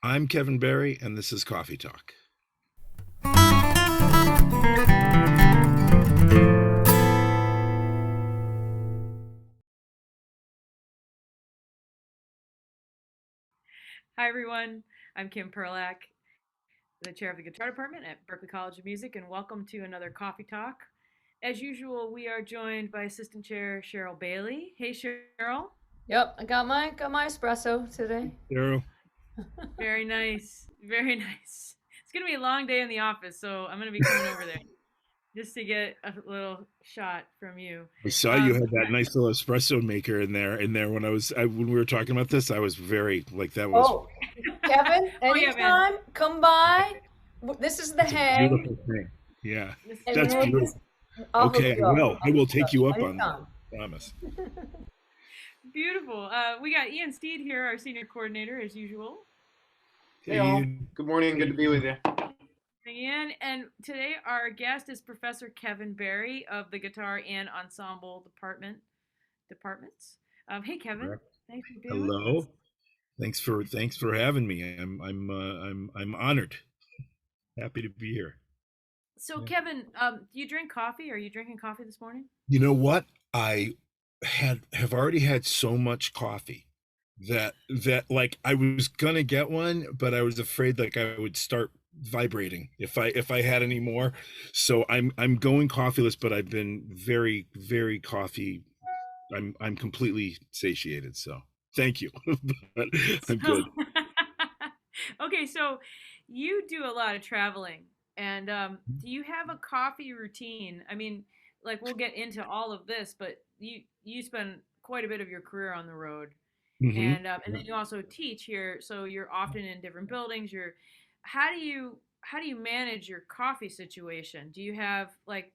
I'm Kevin Barry, and this is Coffee Talk. Hi, everyone. I'm Kim Perlak, the chair of the guitar department at Berklee College of Music, and welcome to another Coffee Talk. As usual, we are joined by Assistant Chair Sheryl Bailey. Hey, Sheryl. Yep, I got my espresso today. Daryl. Very nice. Very nice. It's going to be a long day in the office, so I'm going to be coming over there just to get a little shot from you. I saw you had that nice little espresso maker in there when we were talking about this. I was very like that was Oh, Kevin, Oh, yeah, man. anytime, come by. This is the that's a hang, beautiful thing. Yeah, This is and the that's we'll hang. just, beautiful. I'll hook Okay, I you up. will. I I'll hook will you take up you up on that. anytime. Promise. Beautiful. We got Ian Steed here, our senior coordinator, as usual. Hey, Hey all. Ian. Good morning. Good to be with you. Ian, and today our guest is Professor Kevin Barry of the Guitar and Ensemble departments. Hey, Kevin, Correct. thanks for being with us. Hello. Thanks for having me. I'm honored. Happy to be here. So, Yeah. Kevin, do you drink coffee? Are you drinking coffee this morning? You know what? I have already had so much coffee that like I was gonna get one, but I was afraid like I would start vibrating if I had any more. So I'm going coffeeless, but I've been very, very coffee. I'm completely satiated. So thank you. But I'm So, good. okay, so you do a lot of traveling, and do you have a coffee routine? I mean, like we'll get into all of this, but you spend quite a bit of your career on the road. Hmm. And then you also teach here, so you're often in different buildings. You're how do you manage your coffee situation? Do you have like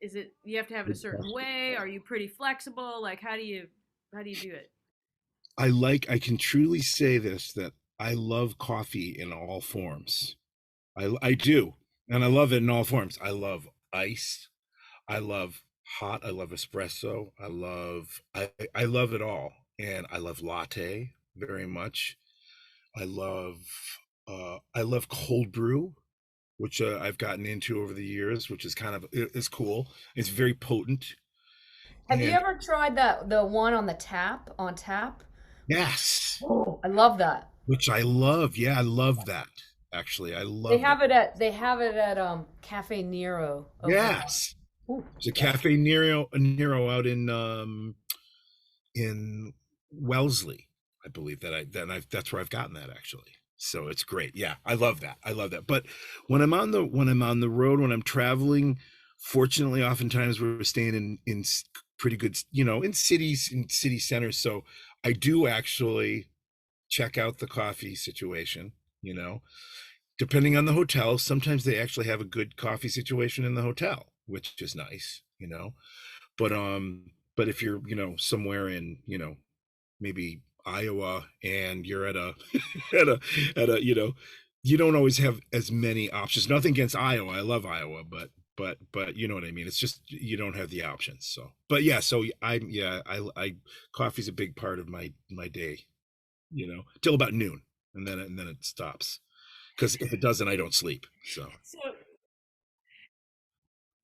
is it you have to have it a Good certain question. way? Are you pretty flexible? Like how do you do it? I can truly say this that I love coffee in all forms. I do, and I love it in all forms. I love ice. I love hot. I love espresso. I love it all, and I love latte very much. I love I love cold brew, which I've gotten into over the years, which is is cool. It's very potent, Have you and ever tried the one on tap? yes, Oh, I love that. which I love. Yeah, I love that. Actually, I They love that. have it at Cafe Nero over on. Yes, Ooh, there's a yeah. Cafe Nero out in Wellesley, I believe that's where I've gotten that actually. So it's great. Yeah, I love that. I love that. But when I'm on the road, when I'm traveling, fortunately, oftentimes we're staying in pretty good, in cities, in city centers. So I do actually check out the coffee situation. You know, depending on the hotel, sometimes they actually have a good coffee situation in the hotel, which is nice. But if you're somewhere in maybe Iowa and you're at a at a at a you don't always have as many options. Nothing against Iowa. I love Iowa, but you know what I mean. It's just you don't have the options. So, but yeah, so I coffee's a big part of my day, till about noon, and then it stops. Because if it doesn't, I don't sleep. So, So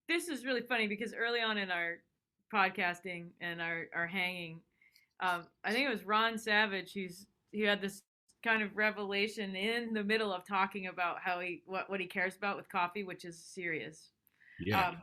this is really funny because early on in our podcasting and our hanging, I think it was Ron Savage he had this kind of revelation in the middle of talking about how what he cares about with coffee, which is serious. yeah. Um,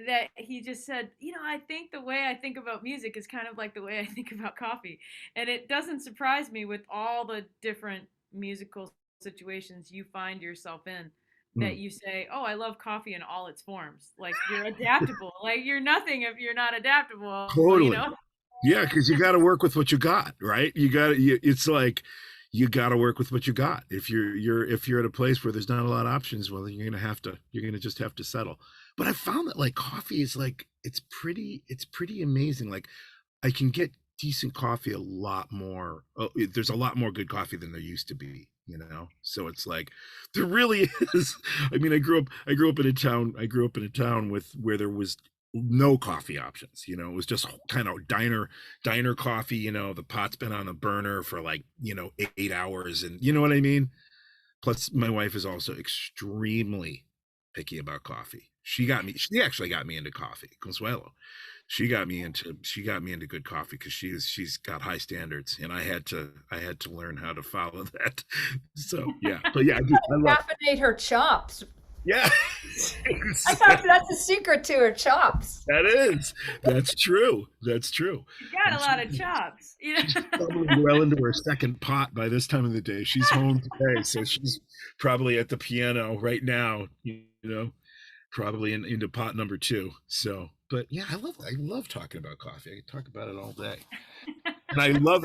that he just said, I think the way I think about music is kind of like the way I think about coffee. And it doesn't surprise me with all the different musical situations you find yourself in that Mm. you say, "Oh, I love coffee in all its forms." Like you're adaptable. Like you're nothing if you're not adaptable, you Totally. know? Yeah, because you got to work with what you got, right? It's like you got to work with what you got. If you're at a place where there's not a lot of options, well, then you're gonna just have to settle. But I found that like coffee is like it's pretty amazing. Like I can get decent coffee a lot more. There's a lot more good coffee than there used to be. So it's like there really is. I mean, I grew up in a town. I grew up in a town with where there was no coffee options. You know, it was just kind of diner coffee. You know, the pot's been on a burner for like, you know, 8 hours, and you know what I mean. Plus, my wife is also extremely picky about coffee. She actually got me into coffee, Consuelo. She got me into good coffee because she's got high standards, and I had to learn how to follow that. So yeah, but yeah, I love Caffeinate her chops. yeah. I thought that's a secret to her chops. That is. That's true. That's true. You got And a lot of chops. she's probably well into her second pot by this time of the day. She's home today, so she's probably at the piano right now, you know, probably into pot number two. So, but yeah, I love talking about coffee. I could talk about it all day. And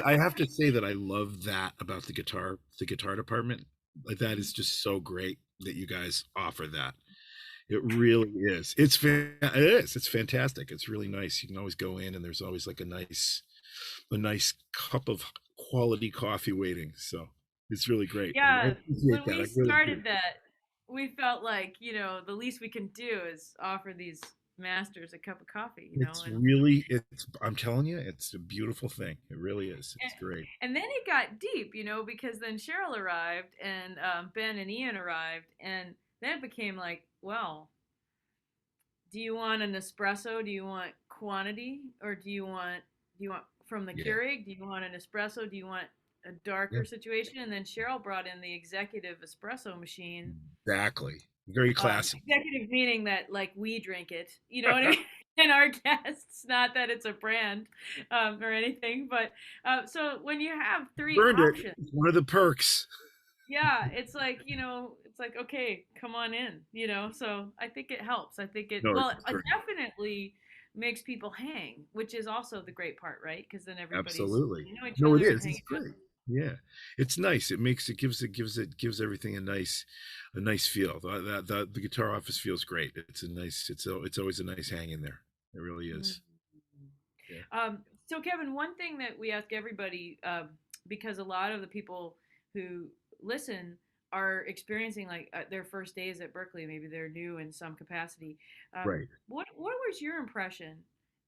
I have to say that I love that about the guitar department. Like that is just so great that you guys offer that. It really is. It is. It's fantastic. It's really nice. You can always go in and there's always like a nice cup of quality coffee waiting. So it's really great. I Yeah, appreciate when that. we I really do. started that, we felt like, the least we can do is offer these masters a cup of coffee, It's I'm telling you, it's a beautiful thing. It really is. and, It's great. and then it got deep, because then Cheryl arrived and Ben and Ian arrived, and then it became like, well, do you want an espresso? Do you want quantity, or do you want from the Yeah. Keurig? Do you want an espresso? Do you want a Yeah. darker situation? And then Cheryl brought in the executive espresso machine. Exactly. Very classy. Executive meaning that like we drink it, you know what I mean? And our guests, not that it's a brand or anything, but so when you have three Burned it. options, It's one of the perks. yeah, it's like, it's like, okay, come on in, so I think it helps. I think No, well, it's it great. definitely makes people hang, which is also the great part, right? Because then everybody's, Absolutely. you know each No, it other and is. hanging It's out. great. Yeah. It's nice. It gives everything a nice feel. The guitar office feels great. It's always a nice hang in there. It really Mhm. is. Yeah. So Kevin, one thing that we ask everybody, because a lot of the people who listen are experiencing like their first days at Berklee, maybe they're new in some capacity. Right. What was your impression?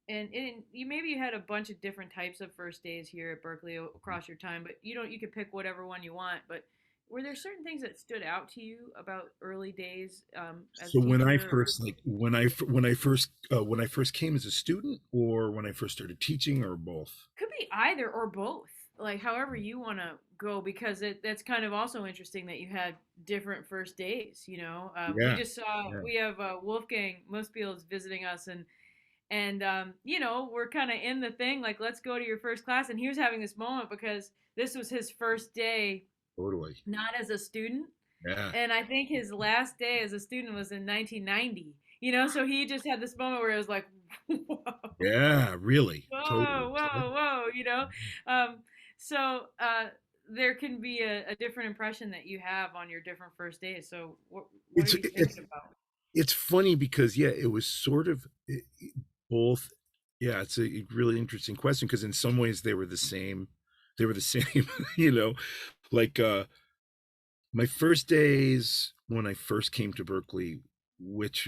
And you had a bunch of different types of first days here at Berklee across your time, but you could pick whatever one you want. But were there certain things that stood out to you about early days as a So when I teacher? first like when I first came as a student or when I first started teaching or both. Could be either or both, like however you want to go, because that's kind of also interesting that you had different first days. We Yeah. just saw Yeah. we have Wolfgang Muspiel is visiting us, and we're kind of in the thing like, let's go to your first class, and he was having this moment because this was his first day Totally. not as a student, Yeah. and I think his last day as a student was in 1990. So he just had this moment where it was like, whoa, Yeah, really. whoa, Totally. whoa, whoa. Um, so there can be a different impression that you have on your different first days. So what are you It's thinking about? it's funny because yeah, it was sort of both. Yeah, it's a really interesting question because in some ways they were the same. They were the same, you know, like my first days when I first came to Berkeley, which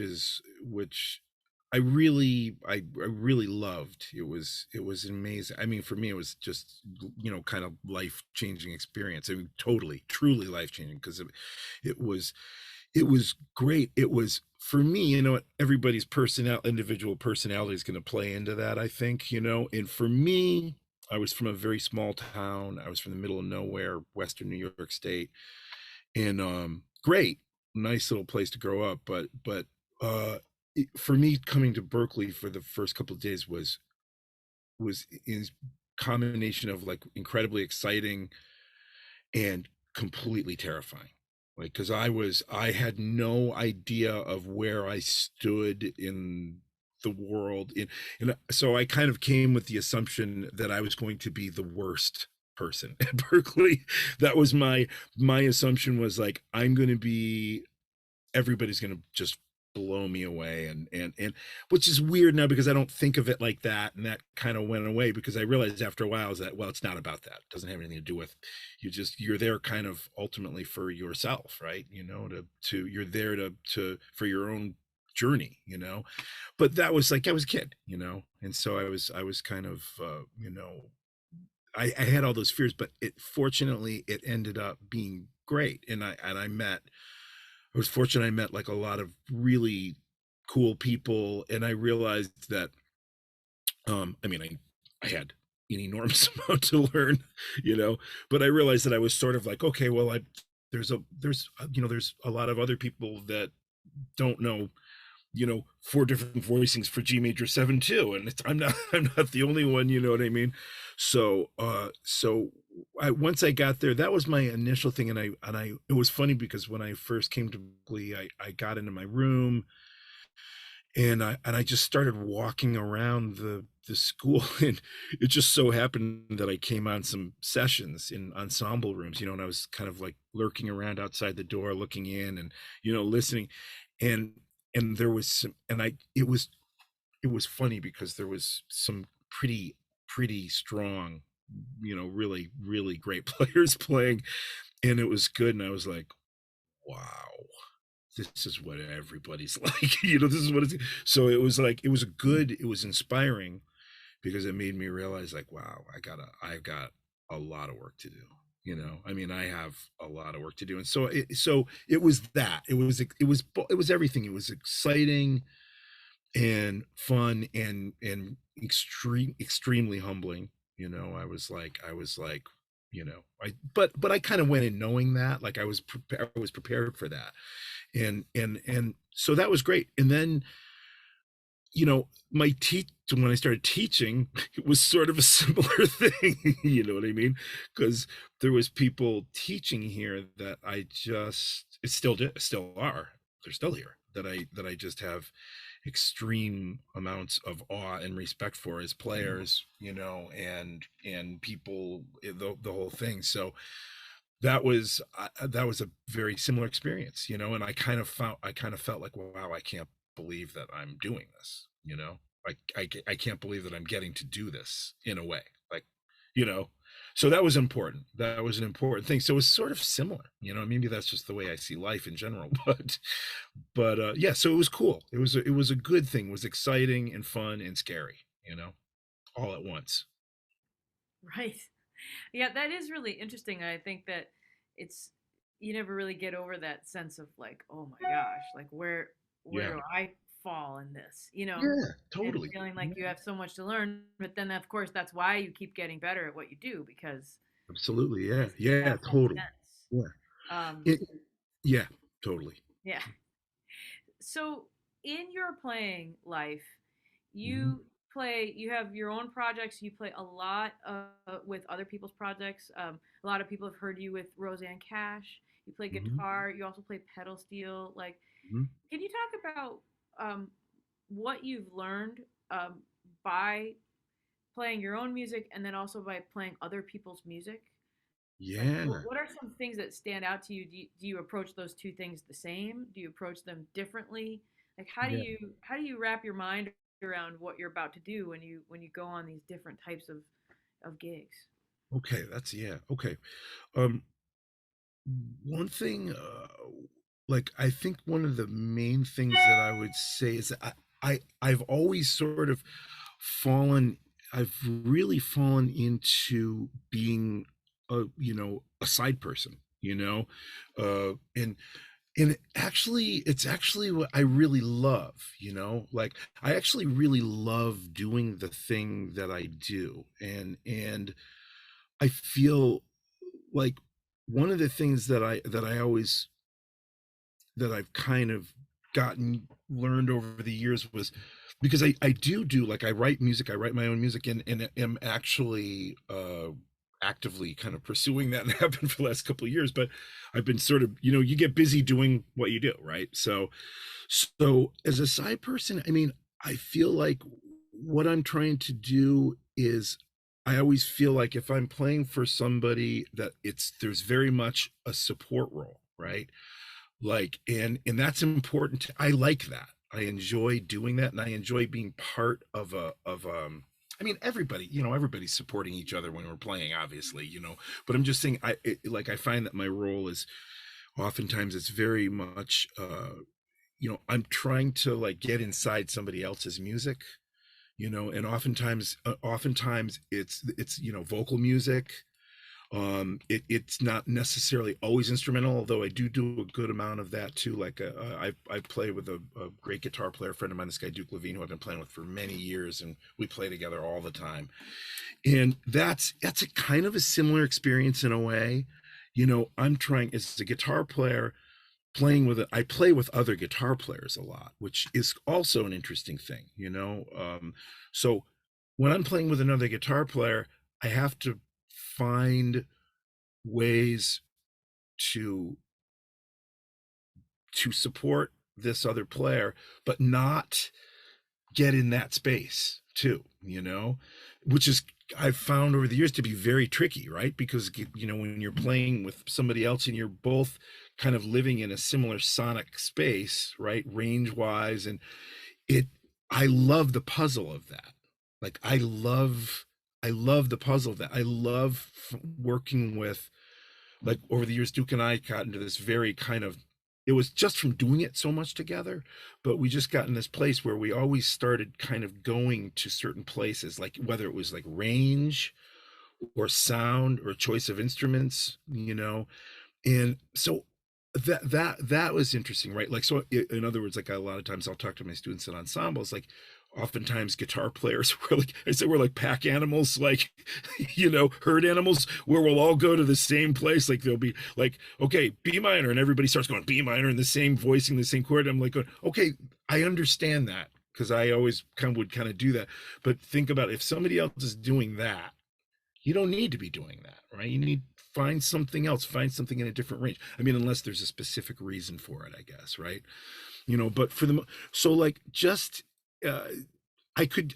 I really loved. It was amazing. I mean, for me, it was just kind of life changing experience. I mean, totally, truly life changing because it was it was great. It was for me, everybody's individual personality is going to play into that, I think, and for me, I was from a very small town. I was from the middle of nowhere, Western New York State, and great, nice little place to grow up. But for me, coming to Berkeley for the first couple of days was is combination of like incredibly exciting and completely terrifying. Like, because I had no idea of where I stood in the world, and so I kind of came with the assumption that I was going to be the worst person at Berkeley. That was my assumption, was like, I'm going to be everybody's going to just blow me away, and which is weird now because I don't think of it like that, and that kind of went away because I realized after a while is that, well, it's not about that. It doesn't have anything to do with you're there kind of ultimately for yourself, right? You're there to for your own journey, you know. But that was like I was a kid, you know, and so I was kind of you know, I had all those fears, but it fortunately it ended up being great, and I was fortunate I met like a lot of really cool people, and I realized that I mean I had an enormous amount to learn, you know, but I realized that I was sort of like, okay, well, you know, there's a lot of other people that don't know, you know, four different voicings for G major 7 too, and I'm not I'm not the only one, you know what I mean? So I once I got there, that was my initial thing, and I it was funny because when I first came to Berkeley, I got into my room, and I just started walking around the school, and it just so happened that I came on some sessions in ensemble rooms, you know, and I was kind of like lurking around outside the door looking in, and you know, listening, and there was some, and I it was funny because there was some pretty strong, you know, really great players playing, and it was good, and I was like, wow, this is what everybody's like, you know, this is what it's, so it was like, it was a good, it was inspiring because it made me realize like, wow, I've got a lot of work to do, you know. I mean, I have a lot of work to do, and so it was that, it was everything. It was exciting and fun and extremely humbling, you know. I was like, you know, but I kind of went in knowing that, like I was prepared for that, and so that was great. And then, you know, when I started teaching, it was sort of a similar thing, you know what I mean? Because there was people teaching here that I just, still are, they're still here, that I just have extreme amounts of awe and respect for as players, you know, and people, the whole thing. So that was a very similar experience, you know, and I kind of felt like, wow, I can't believe that I'm doing this, you know. I can't believe that I'm getting to do this in a way, like, you know. So that was important. That was an important thing. So it was sort of similar, you know. Maybe that's just the way I see life in general, but yeah. So it was cool. It was a good thing. It was exciting and fun and scary, you know, all at once. Right. Yeah, that is really interesting. I think that it's you never really get over that sense of like, oh my gosh, like where Yeah. do I fall in this? You know, Yeah. and Totally. feeling like you have so much to learn, but then of course that's why you keep getting better at what you do Absolutely. Yeah. because it Yeah. has that Totally. sense. Yeah. Um, It, yeah. Totally. yeah. So in your playing life, Mhm. you have your own projects, you play a lot with other people's projects. A lot of people have heard you with Roseanne Cash. You play Mhm. guitar, you also play pedal steel. Like, Mhm. can you talk about what you've learned by playing your own music and then also by playing other people's music? Like, Yeah. what are some things that stand out to you? Do you approach those two things the same? Do you approach them differently? Like, Yeah. how do you wrap your mind around what you're about to do when you go on these different types of gigs? Okay. That's, yeah. Okay. Um, one thing, like I think one of the main things that I would say is that I've always sort of fallen, I've really fallen into being a, you know, a side person, you know, and actually it's actually what I really love, you know, like I actually really love doing the thing that I do, and I feel like one of the things that I always, that I've kind of gotten learned over the years was because I do like I write music, I write my own music, and am actually actively kind of pursuing that, and have been for the last couple of years. But I've been sort of, you know, you get busy doing what you do, right? So as a side person, I mean, I feel like what I'm trying to do is, I always feel like if I'm playing for somebody, that there's very much a support role, right? Like, and that's important. I like that. I enjoy doing that, and I enjoy being part of I mean, everybody, you know, everybody's supporting each other when we're playing, obviously, you know. But I'm just saying, like I find that my role is oftentimes it's very much I'm trying to like get inside somebody else's music, and oftentimes it's vocal music. It's not necessarily always instrumental, although I do a good amount of that too. Like I play with a great guitar player friend of mine, this guy Duke Levine, who I've been playing with for many years, and we play together all the time. And that's a kind of a similar experience in a way. I'm trying as a guitar player playing with it. I play with other guitar players a lot, which is also an interesting thing. So when I'm playing with another guitar player, I have to find ways to support this other player, but not get in that space too, which is I've found over the years to be very tricky, right? Because when you're playing with somebody else and you're both kind of living in a similar sonic space, right, range wise, and it I love the puzzle of that. Like I love the puzzle of that. I love working with, like, over the years Duke and I got into this very kind of, it was just from doing it so much together, but we just got in this place where we always started kind of going to certain places, like whether it was like range or sound or choice of instruments. And so that was interesting, right? Like, so in other words, like a lot of times I'll talk to my students in ensembles, like oftentimes guitar players were like, I said, we're like pack animals, like herd animals, where we'll all go to the same place. Like they'll be like, okay, B minor, and everybody starts going B minor and the same voicing, the same chord. I'm like, okay, I understand that, because I always would kind of do that. But think about if somebody else is doing that, you don't need to be doing that, right? You need find something else, find something in a different range. I mean, unless there's a specific reason for it, I guess, right? But for the so like just uh, I could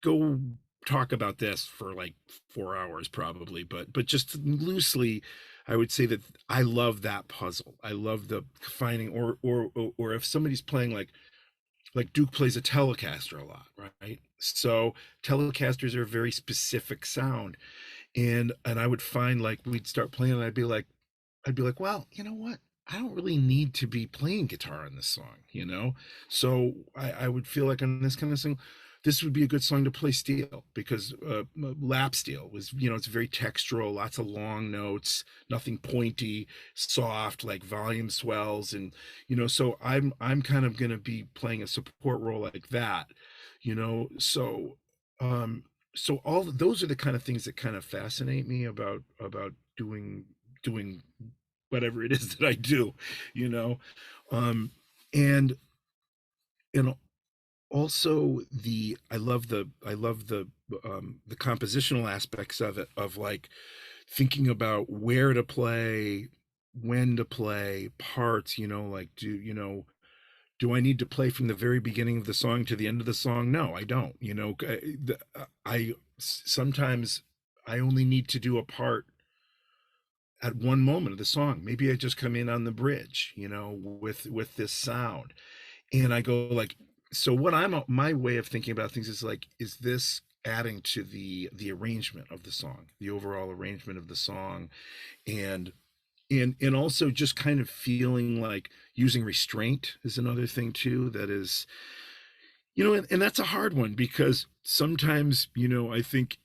go talk about this for like 4 hours probably, but just loosely, I would say that I love that puzzle. I love the finding, or if somebody's playing like Duke plays a Telecaster a lot, right? So Telecasters are a very specific sound, and I would find, like, we'd start playing and I'd be like, well, you know what? I don't really need to be playing guitar in this song. So I would feel like on this kind of thing, this would be a good song to play steel, because lap steel was, it's very textural, lots of long notes, nothing pointy, soft, like volume swells, and so I'm kind of going to be playing a support role like that, so um so all those are the kind of things that kind of fascinate me about doing whatever it is that I do, you know um and and also the compositional aspects of it, of like thinking about where to play, when to play parts, like do I need to play from the very beginning of the song to the end of the song? No, I don't. I sometimes I only need to do a part at one moment of the song. Maybe I just come in on the bridge, with this sound, and I go like, so what my way of thinking about things is like, is this adding to the arrangement of the song, the overall arrangement of the song, and and also just kind of feeling like using restraint is another thing too, that is, and that's a hard one, because sometimes, I think,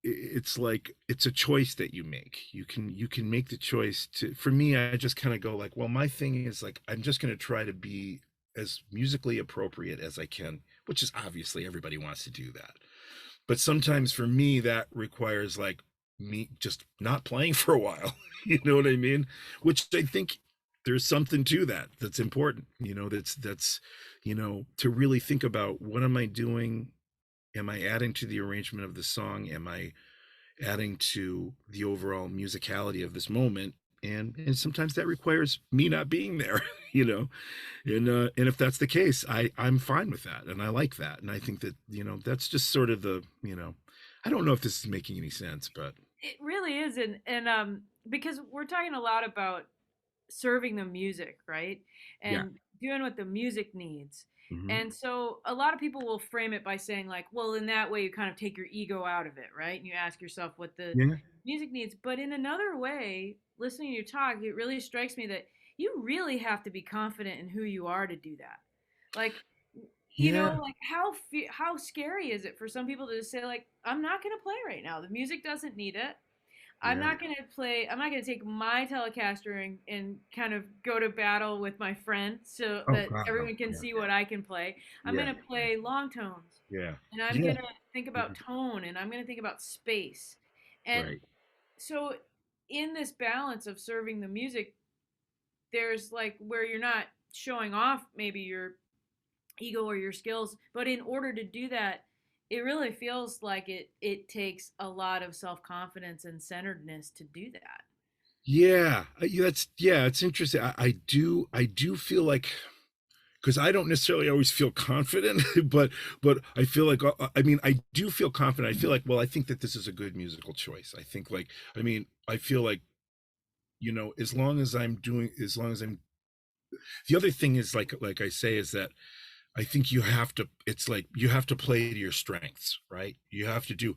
it's like it's a choice that you make. You can make the choice to, for me, I just kind of go like, well, my thing is like, I'm just going to try to be as musically appropriate as I can, which is obviously everybody wants to do that. But sometimes for me, that requires like me just not playing for a while. You know what I mean? Which I think there's something to that that's important. That's to really think about, what am I doing? Am I adding to the arrangement of the song? Am I adding to the overall musicality of this moment? And sometimes that requires me not being there, you know. And if that's the case, I'm fine with that, and I like that, and I think that, that's just sort of I don't know if this is making any sense, but It really is, and because we're talking a lot about serving the music, right? yeah. And doing what the music needs. Hmm. And so a lot of people will frame it by saying like, well, in that way you kind of take your ego out of it, right? And you ask yourself what the Yeah. music needs. But in another way, listening to you talk, it really strikes me that you really have to be confident in who you are to do that. Like, Yeah. like how scary is it for some people to just say like, I'm not gonna play right now. The music doesn't need it. Yeah. I'm not gonna take my Telecaster and kind of go to battle with my friend so Oh that God, no. everyone can Yeah. see what I can play. I'm Yeah. gonna play long tones, Yeah. and I'm Yeah. gonna think about tone, and I'm gonna think about space. And Right. so in this balance of serving the music, there's like where you're not showing off maybe your ego or your skills, but in order to do that, it really feels like it takes a lot of self-confidence and centeredness to do that. Yeah. Yeah, it's interesting. I do feel like, because I don't necessarily always feel confident, but I feel like, I mean, I do feel confident. I feel like, well, I think that this is a good musical choice. I think, like, I mean, I feel like, as long as I'm, the other thing is, like I say, is that I think you have to, it's like you have to play to your strengths, right? You have to do,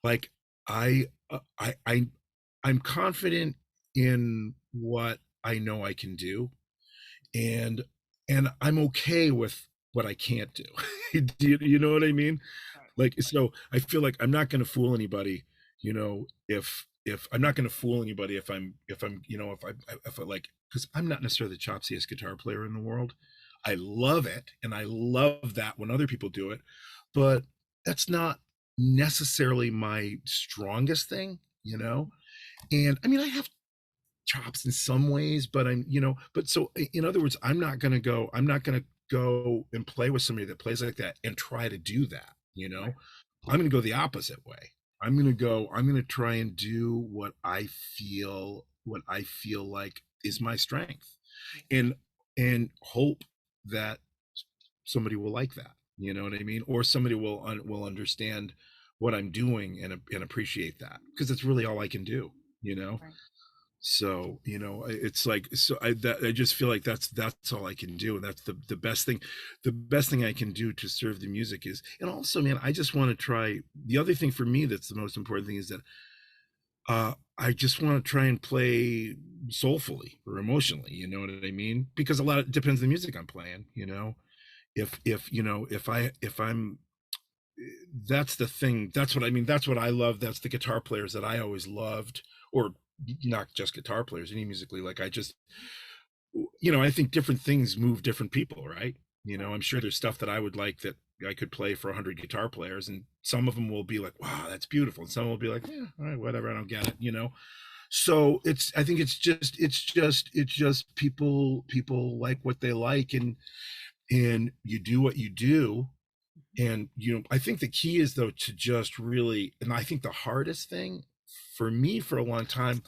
like, I I'm confident in what I know I can do, and I'm okay with what I can't do. You know what I mean? Right. Like, so I feel like I'm not going to fool anybody, if I'm not going to fool anybody, if I'm if I, like, because I'm not necessarily the chopsiest guitar player in the world. I love it, and I love that when other people do it, but that's not necessarily my strongest thing, and I mean, I have chops in some ways, but but so, in other words, I'm not going to go and play with somebody that plays like that and try to do that, Right. I'm going to go the opposite way. I'm going to try and do what I feel like is my strength, and hope that somebody will like that, you know what I mean, or somebody will understand what I'm doing, and appreciate that, because it's really all I can do, you know Right. so, it's like, so I just feel like that's all I can do, and that's the best thing I can do to serve the music is. And also, man, I just want to try. The other thing for me that's the most important thing is that, I just want to try and play soulfully or emotionally, you know what I mean, because a lot of it depends on the music I'm playing, if I'm that's the thing. That's what I mean. That's what I love. That's the guitar players that I always loved, or not just guitar players, any musically. Like, I just, I think different things move different people, right? Right. I'm sure there's stuff that I would like that I could play for 100 guitar players, and some of them will be like, wow, that's beautiful. And some will be like, yeah, all right, whatever, I don't get it. So I think it's just people like what they like, and you do what you do. And I think the key is, though, to just really, and I think the hardest thing for me for a long time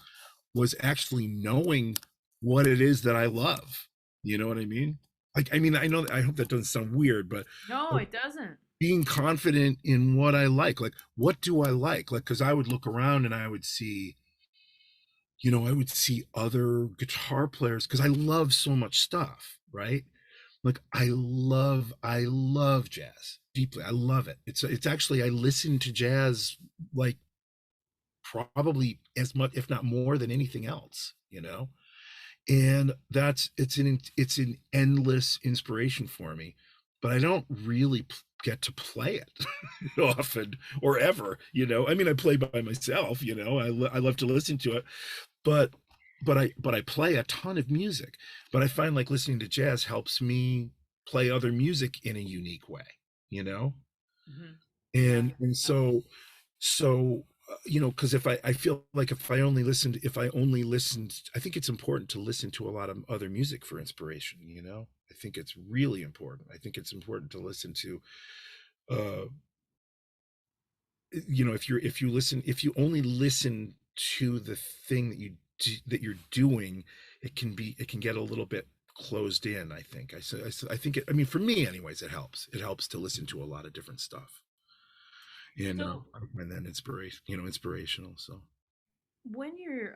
was actually knowing what it is that I love. You know what I mean? Like, I mean, I hope that doesn't sound weird, but No, like, it doesn't. being confident in what I like what do I like, because I would look around and I would see, other guitar players, because I love so much stuff, right? Like, I love jazz deeply. I love it. It's actually, I listen to jazz, like, probably as much, if not more, than anything else. And it's an endless inspiration for me, but I don't really get to play it often or ever. I mean, I play by myself. I love to listen to it, but I play a ton of music. But I find, like, listening to jazz helps me play other music in a unique way, you know Hmm. Yeah. and because if I feel like, if I only listened, I think it's important to listen to a lot of other music for inspiration. I think it's really important. I think it's important to listen to, uh if you only listen to the thing that you're doing, it can get a little bit closed in. I think I think I mean, for me anyways, it helps to listen to a lot of different stuff, and So I find that inspirational. So when you're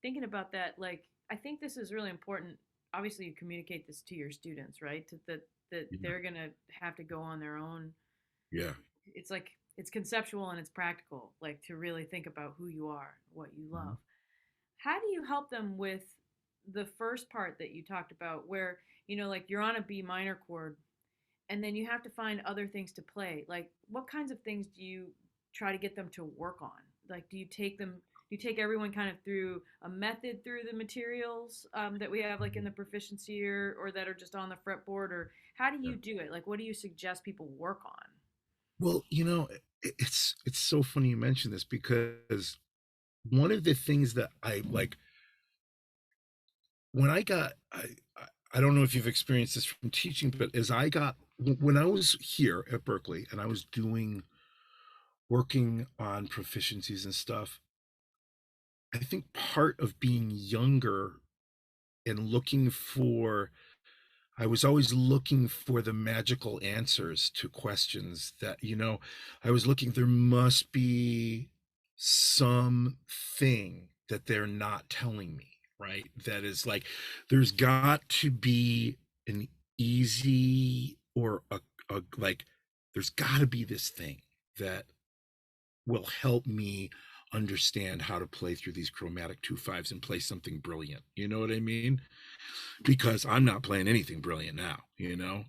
thinking about that, like I think this is really important. Obviously, you communicate this to your students, right? That yeah, they're gonna have to go on their own. yeah. It's like it's conceptual and it's practical, like to really think about who you are, what you Mhm. love. how do you help them with the first part that you talked about, where like you're on a B minor chord, and then you have to find other things to play? Like, what kinds of things do you try to get them to work on? Like, do you take everyone kind of through a method through the materials that we have, like in the proficiency, or that are just on the fretboard, or how do Yeah. you do it? Like, what do you suggest people work on? Well, it's so funny you mention this, because one of the things that I like when I got I don't know if you've experienced this from teaching, but as I got when I was here at Berklee and I was working on proficiencies and stuff, I think part of being younger and I was always looking for the magical answers to questions that, I was looking, there must be something that they're not telling me, right? That is like, there's got to be an easy or like, there's got to be this thing that will help me understand how to play through these chromatic 2/5s and play something brilliant. You know what I mean? Because I'm not playing anything brilliant now,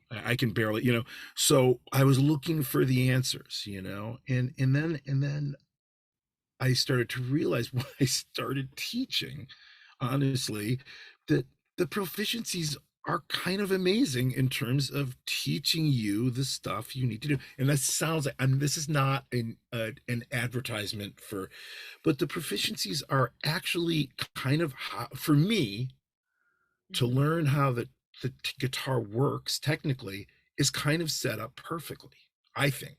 I can barely, so I was looking for the answers, and then I started to realize when I started teaching, honestly, that the proficiencies are kind of amazing in terms of teaching you the stuff you need to do. And that sounds like, this is not an advertisement but the proficiencies are actually kind of for me to Mm-hmm. learn how the guitar works technically is kind of set up perfectly, I think.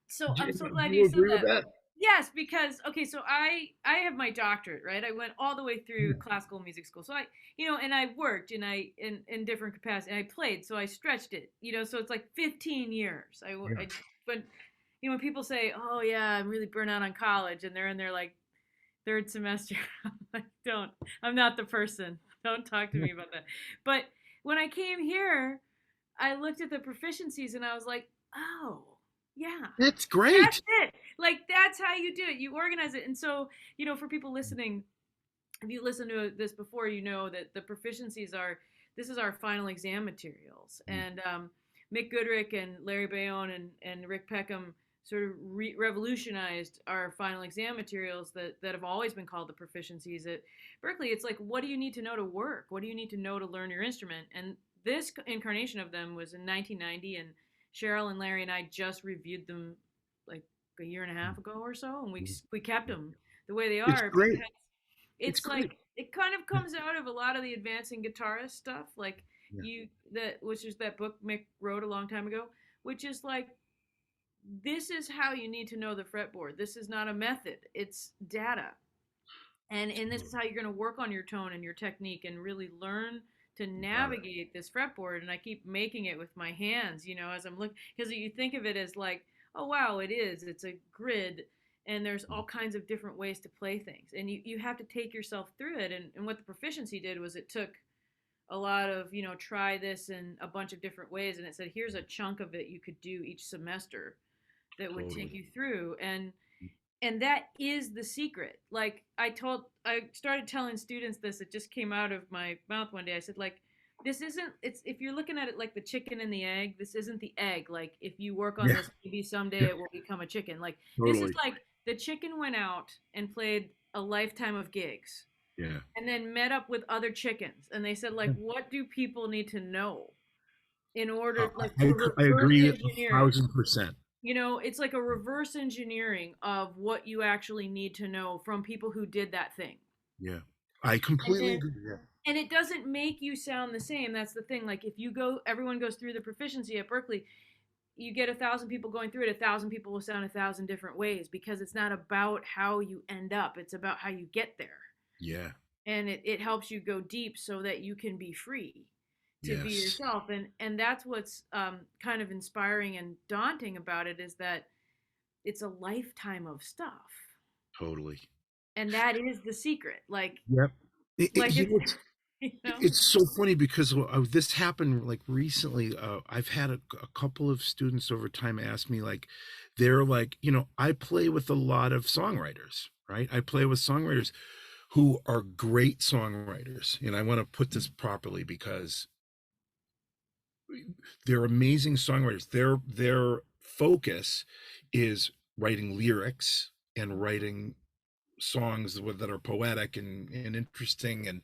So I'm so Do glad you you said agree with that. that? Yes, because okay, so I have my doctorate, right? I went all the way through Yeah. classical music school. So and I worked and in different capacities. And I played, so I stretched it. So it's like 15 years. Yeah. But when people say, "Oh yeah, I'm really burnt out on college," and they're in their like third semester, I'm like, "Don't. I'm not the person. Don't talk to Yeah. me about that." But when I came here, I looked at the proficiencies and I was like, "Oh, yeah. That's That's great. it. Like that's how you do it. You organize it." And so, for people listening, if you listened to this before, you know that the proficiencies are this is our final exam materials. And Mick Goodrick and Larry Bayonne and Rick Peckham sort of revolutionized our final exam materials that have always been called the proficiencies at Berklee. It's like, what do you need to know to work? What do you need to know to learn your instrument? And this incarnation of them was in 1990, and Sheryl and Larry and I just reviewed them like a year and a half ago or so, and we kept them the way they It's are great. because It's it's great. like it kind of comes out of a lot of the advancing guitarist stuff, like Yeah. which is that book Mick wrote a long time ago, which is like, this is how you need to know the fretboard. This is not a method, it's data. And this is how you're going to work on your tone and your technique and really learn to Got it. navigate this fretboard. And I keep making it with my hands, as I'm looking, because you think of it as like, oh wow, it's a grid, and there's all kinds of different ways to play things, and you have to take yourself through it. And what the proficiency did was it took a lot of, try this in a bunch of different ways, and it said, here's a chunk of it you could do each semester that would take Totally. you through. And that is the secret. Like I started telling students this, it just came out of my mouth one day. I said, like, this isn't, it's, if you're looking at it like the chicken and the egg, this isn't the egg. Like, if you work on Yeah. this, maybe someday Yeah. it will become a chicken. Like, this is Totally. like the chicken went out and played a lifetime of gigs Yeah. and then met up with other chickens. And they said, like, what do people need to know in order, like, to I reverse agree engineer it? 1,000%. It's like a reverse engineering of what you actually need to know from people who did that thing. Yeah. I And completely then, agree. Yeah. and it doesn't make you sound the same. That's the thing. Like, if everyone goes through the proficiency at Berklee, you get 1,000 people going through it. 1,000 people will sound 1,000 different ways, because it's not about how you end up. It's about how you get there. Yeah. And it helps you go deep so that you can be free to be Yes. yourself. And that's what's kind of inspiring and daunting about it, is that it's a lifetime of stuff, Totally. and that is the secret. Like, Yep. like You it's know, you know it's so funny because this happened like recently. I've had a couple of students over time ask me, like, they're like, I play with a lot of songwriters, right? I play with songwriters who are great songwriters. And I want to put this properly because they're amazing songwriters. Their focus is writing lyrics and writing songs that are poetic and interesting,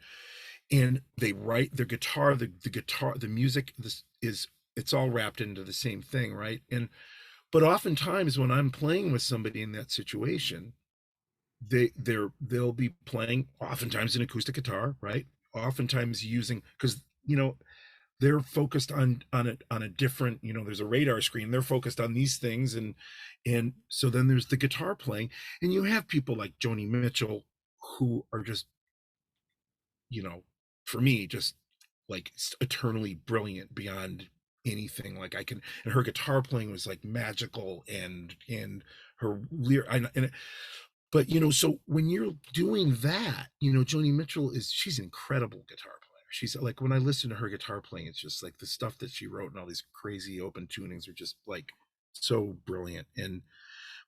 and they write their guitar, the guitar, the music, this is, it's all wrapped into the same thing, right? And but oftentimes when I'm playing with somebody in that situation, they'll be playing oftentimes an acoustic guitar, right? Oftentimes using, because they're focused on a different, there's a radar screen, they're focused on these things, and so then there's the guitar playing, and you have people like Joni Mitchell who are just, for me, just like eternally brilliant beyond anything. Like I can, and her guitar playing was like magical, and her lyric, and but so when you're doing that, Joni Mitchell she's an incredible guitar player. She's like, when I listen to her guitar playing, it's just like the stuff that she wrote and all these crazy open tunings are just like so brilliant. And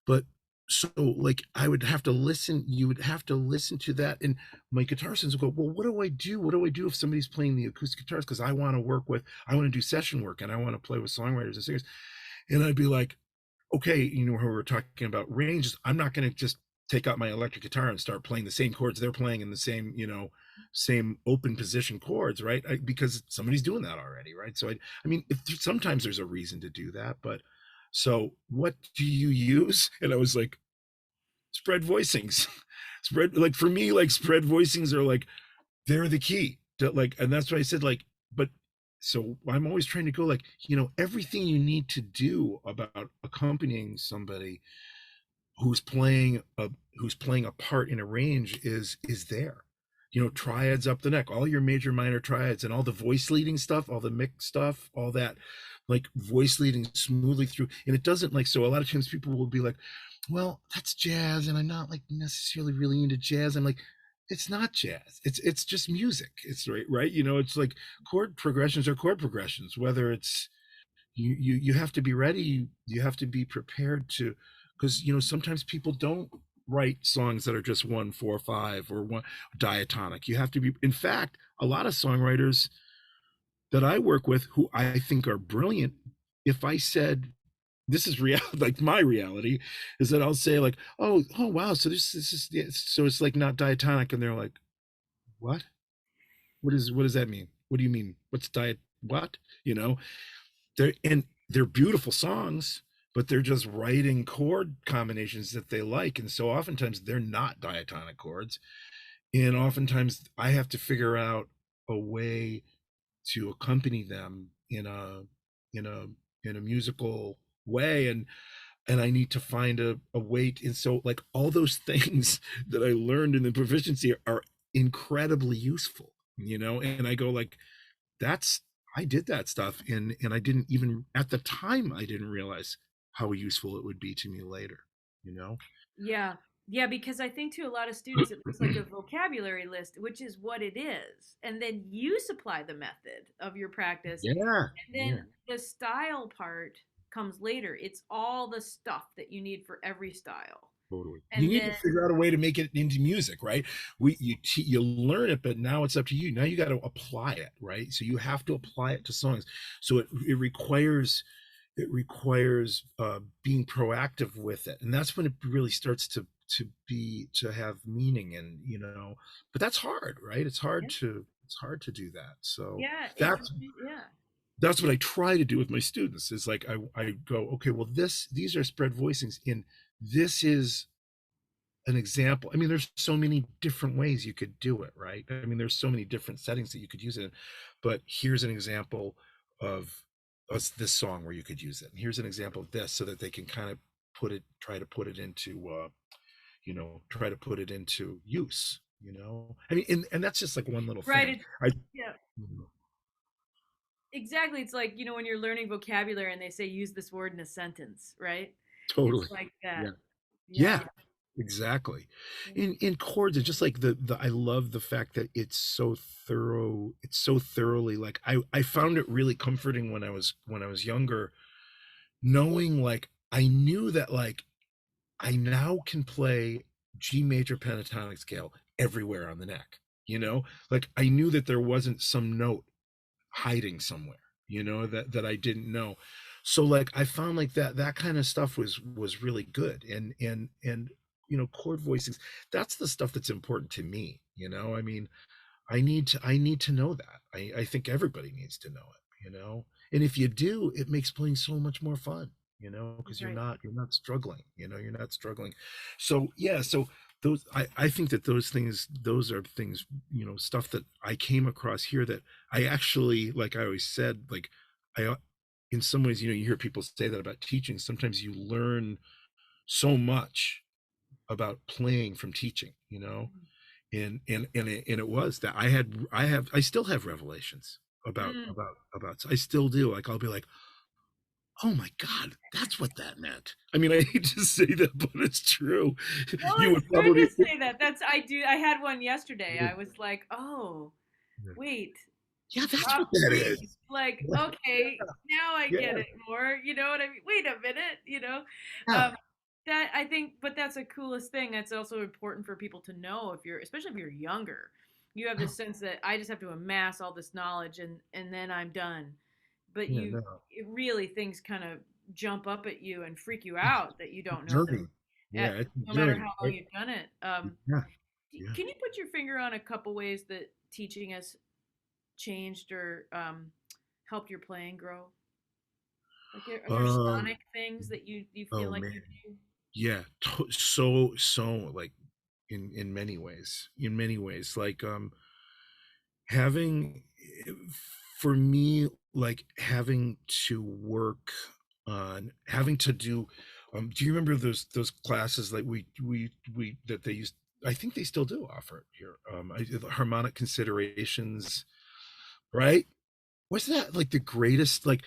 but so like I would have to listen, you would have to listen to that, and my guitar students would go, well, what do I do? What do I do if somebody's playing the acoustic guitars? Because I want to do session work, and I want to play with songwriters and singers. And I'd be like, okay, how we're talking about ranges, I'm not going to just take out my electric guitar and start playing the same chords they're playing in the same, same open position chords, right? Because somebody's doing that already, right? So I mean, sometimes there's a reason to do that, but so what do you use? And I was like, spread voicings. Spread, like for me, like spread voicings are like, they're the key to, like, and that's why I said, like, but so I'm always trying to go like, everything you need to do about accompanying somebody who's playing a part in a range is there. Triads up the neck, all your major minor triads, and all the voice leading stuff, all the mix stuff, all that, like voice leading smoothly through. And it doesn't, like, so a lot of times people will be like, well, that's jazz, and I'm not like necessarily really into jazz. I'm like, it's not jazz. It's just music. It's right. It's like chord progressions are chord progressions, whether it's, you have to be ready, you have to be prepared to, because sometimes people don't write songs that are just 1 4 5 or one diatonic. You have to be, in fact, a lot of songwriters that I work with who I think are brilliant, if I said, this is real, like my reality is that I'll say like, oh wow, so this is, yeah, so it's like not diatonic, and they're like, what what does that mean? What do you mean? What's diet, what? They're beautiful songs, but they're just writing chord combinations that they like, and so oftentimes they're not diatonic chords, and oftentimes I have to figure out a way to accompany them in a in a musical way, and I need to find a way and so like all those things that I learned in the proficiency are incredibly useful, and I go like, that's, I did that stuff, and I didn't even, at the time I didn't realize how useful it would be to me later, you know. Yeah. Yeah, because I think to a lot of students it looks like a vocabulary list, which is what it is. And then you supply the method of your practice. Yeah, And yeah, then the style part comes later. It's all the stuff that you need for every style. totally. You And need to then figure out a way to make it into music, right? You learn it, but now it's up to you. Now you got to apply it, right? So you have to apply it to songs. So it requires, being proactive with it, and that's when it really starts to have meaning, and but that's hard, right? yeah, It's hard to do that. So yeah, that's yeah. that's what I try to do with my students, is like I go, okay, well, these are spread voicings, and this is an example. I mean, there's so many different ways you could do it, right? I mean, there's so many different settings that you could use it in, but here's an example of this song where you could use it. And here's an example of this, so that they can kind of try to put it into, try to put it into use, I mean, and that's just like one little Right. thing. I, Yeah. Mhm. Exactly. It's like, when you're learning vocabulary and they say use this word in a sentence, right? It's Totally. like Yeah. that. Yeah. Yeah. Exactly. In chords, it's just like the I love the fact that it's so thorough. It's so thoroughly, like, I found it really comforting when I was younger, knowing, like, I knew that, like, I now can play G major pentatonic scale everywhere on the neck, you know, like I knew that there wasn't some note hiding somewhere, you know, that I didn't know. So like I found like that kind of stuff was really good. And you know, chord voicings, that's the stuff that's important to me, you know. I mean, I need to know that. I think everybody needs to know it, you know. And if you do, it makes playing so much more fun, you know, because That's right. you're not struggling, you know, you're not struggling. So yeah, so those I think that those are things, you know, stuff that I came across here that I actually, like I always said, like I in some ways, you know, you hear people say that about teaching. Sometimes you learn so much about playing from teaching, you know. And it was that I still have revelations Mm. I still do. Like I'll be like, oh my God, that's what that meant. I mean, I hate to say that, but it's true. Well, You it's would good to probably say that. I had one yesterday. I was like, oh, wait, yeah, that's drop what that is. freeze. Like, okay, now I Yeah, get it more. You know what I mean? Wait a minute, you know? yeah, Um, that I think, but that's the coolest thing. That's also important for people to know if you're, especially if you're younger. You have yeah, this sense that I just have to amass all this knowledge and then I'm done. But yeah, no, it really things kind of jump up at you and freak you out that you don't know them journey. Yeah, it's a no matter journey, how long right? you've done it. Yeah, yeah. Can you put your finger on a couple ways that teaching has changed or helped your playing grow? Like, are there Um, sonic things that you feel oh like man, you do? yeah, so like in many ways, like having for me, like having to work on having to do you remember those classes like we that they used, I think they still do offer it here, harmonic considerations, right? Was that like the greatest, like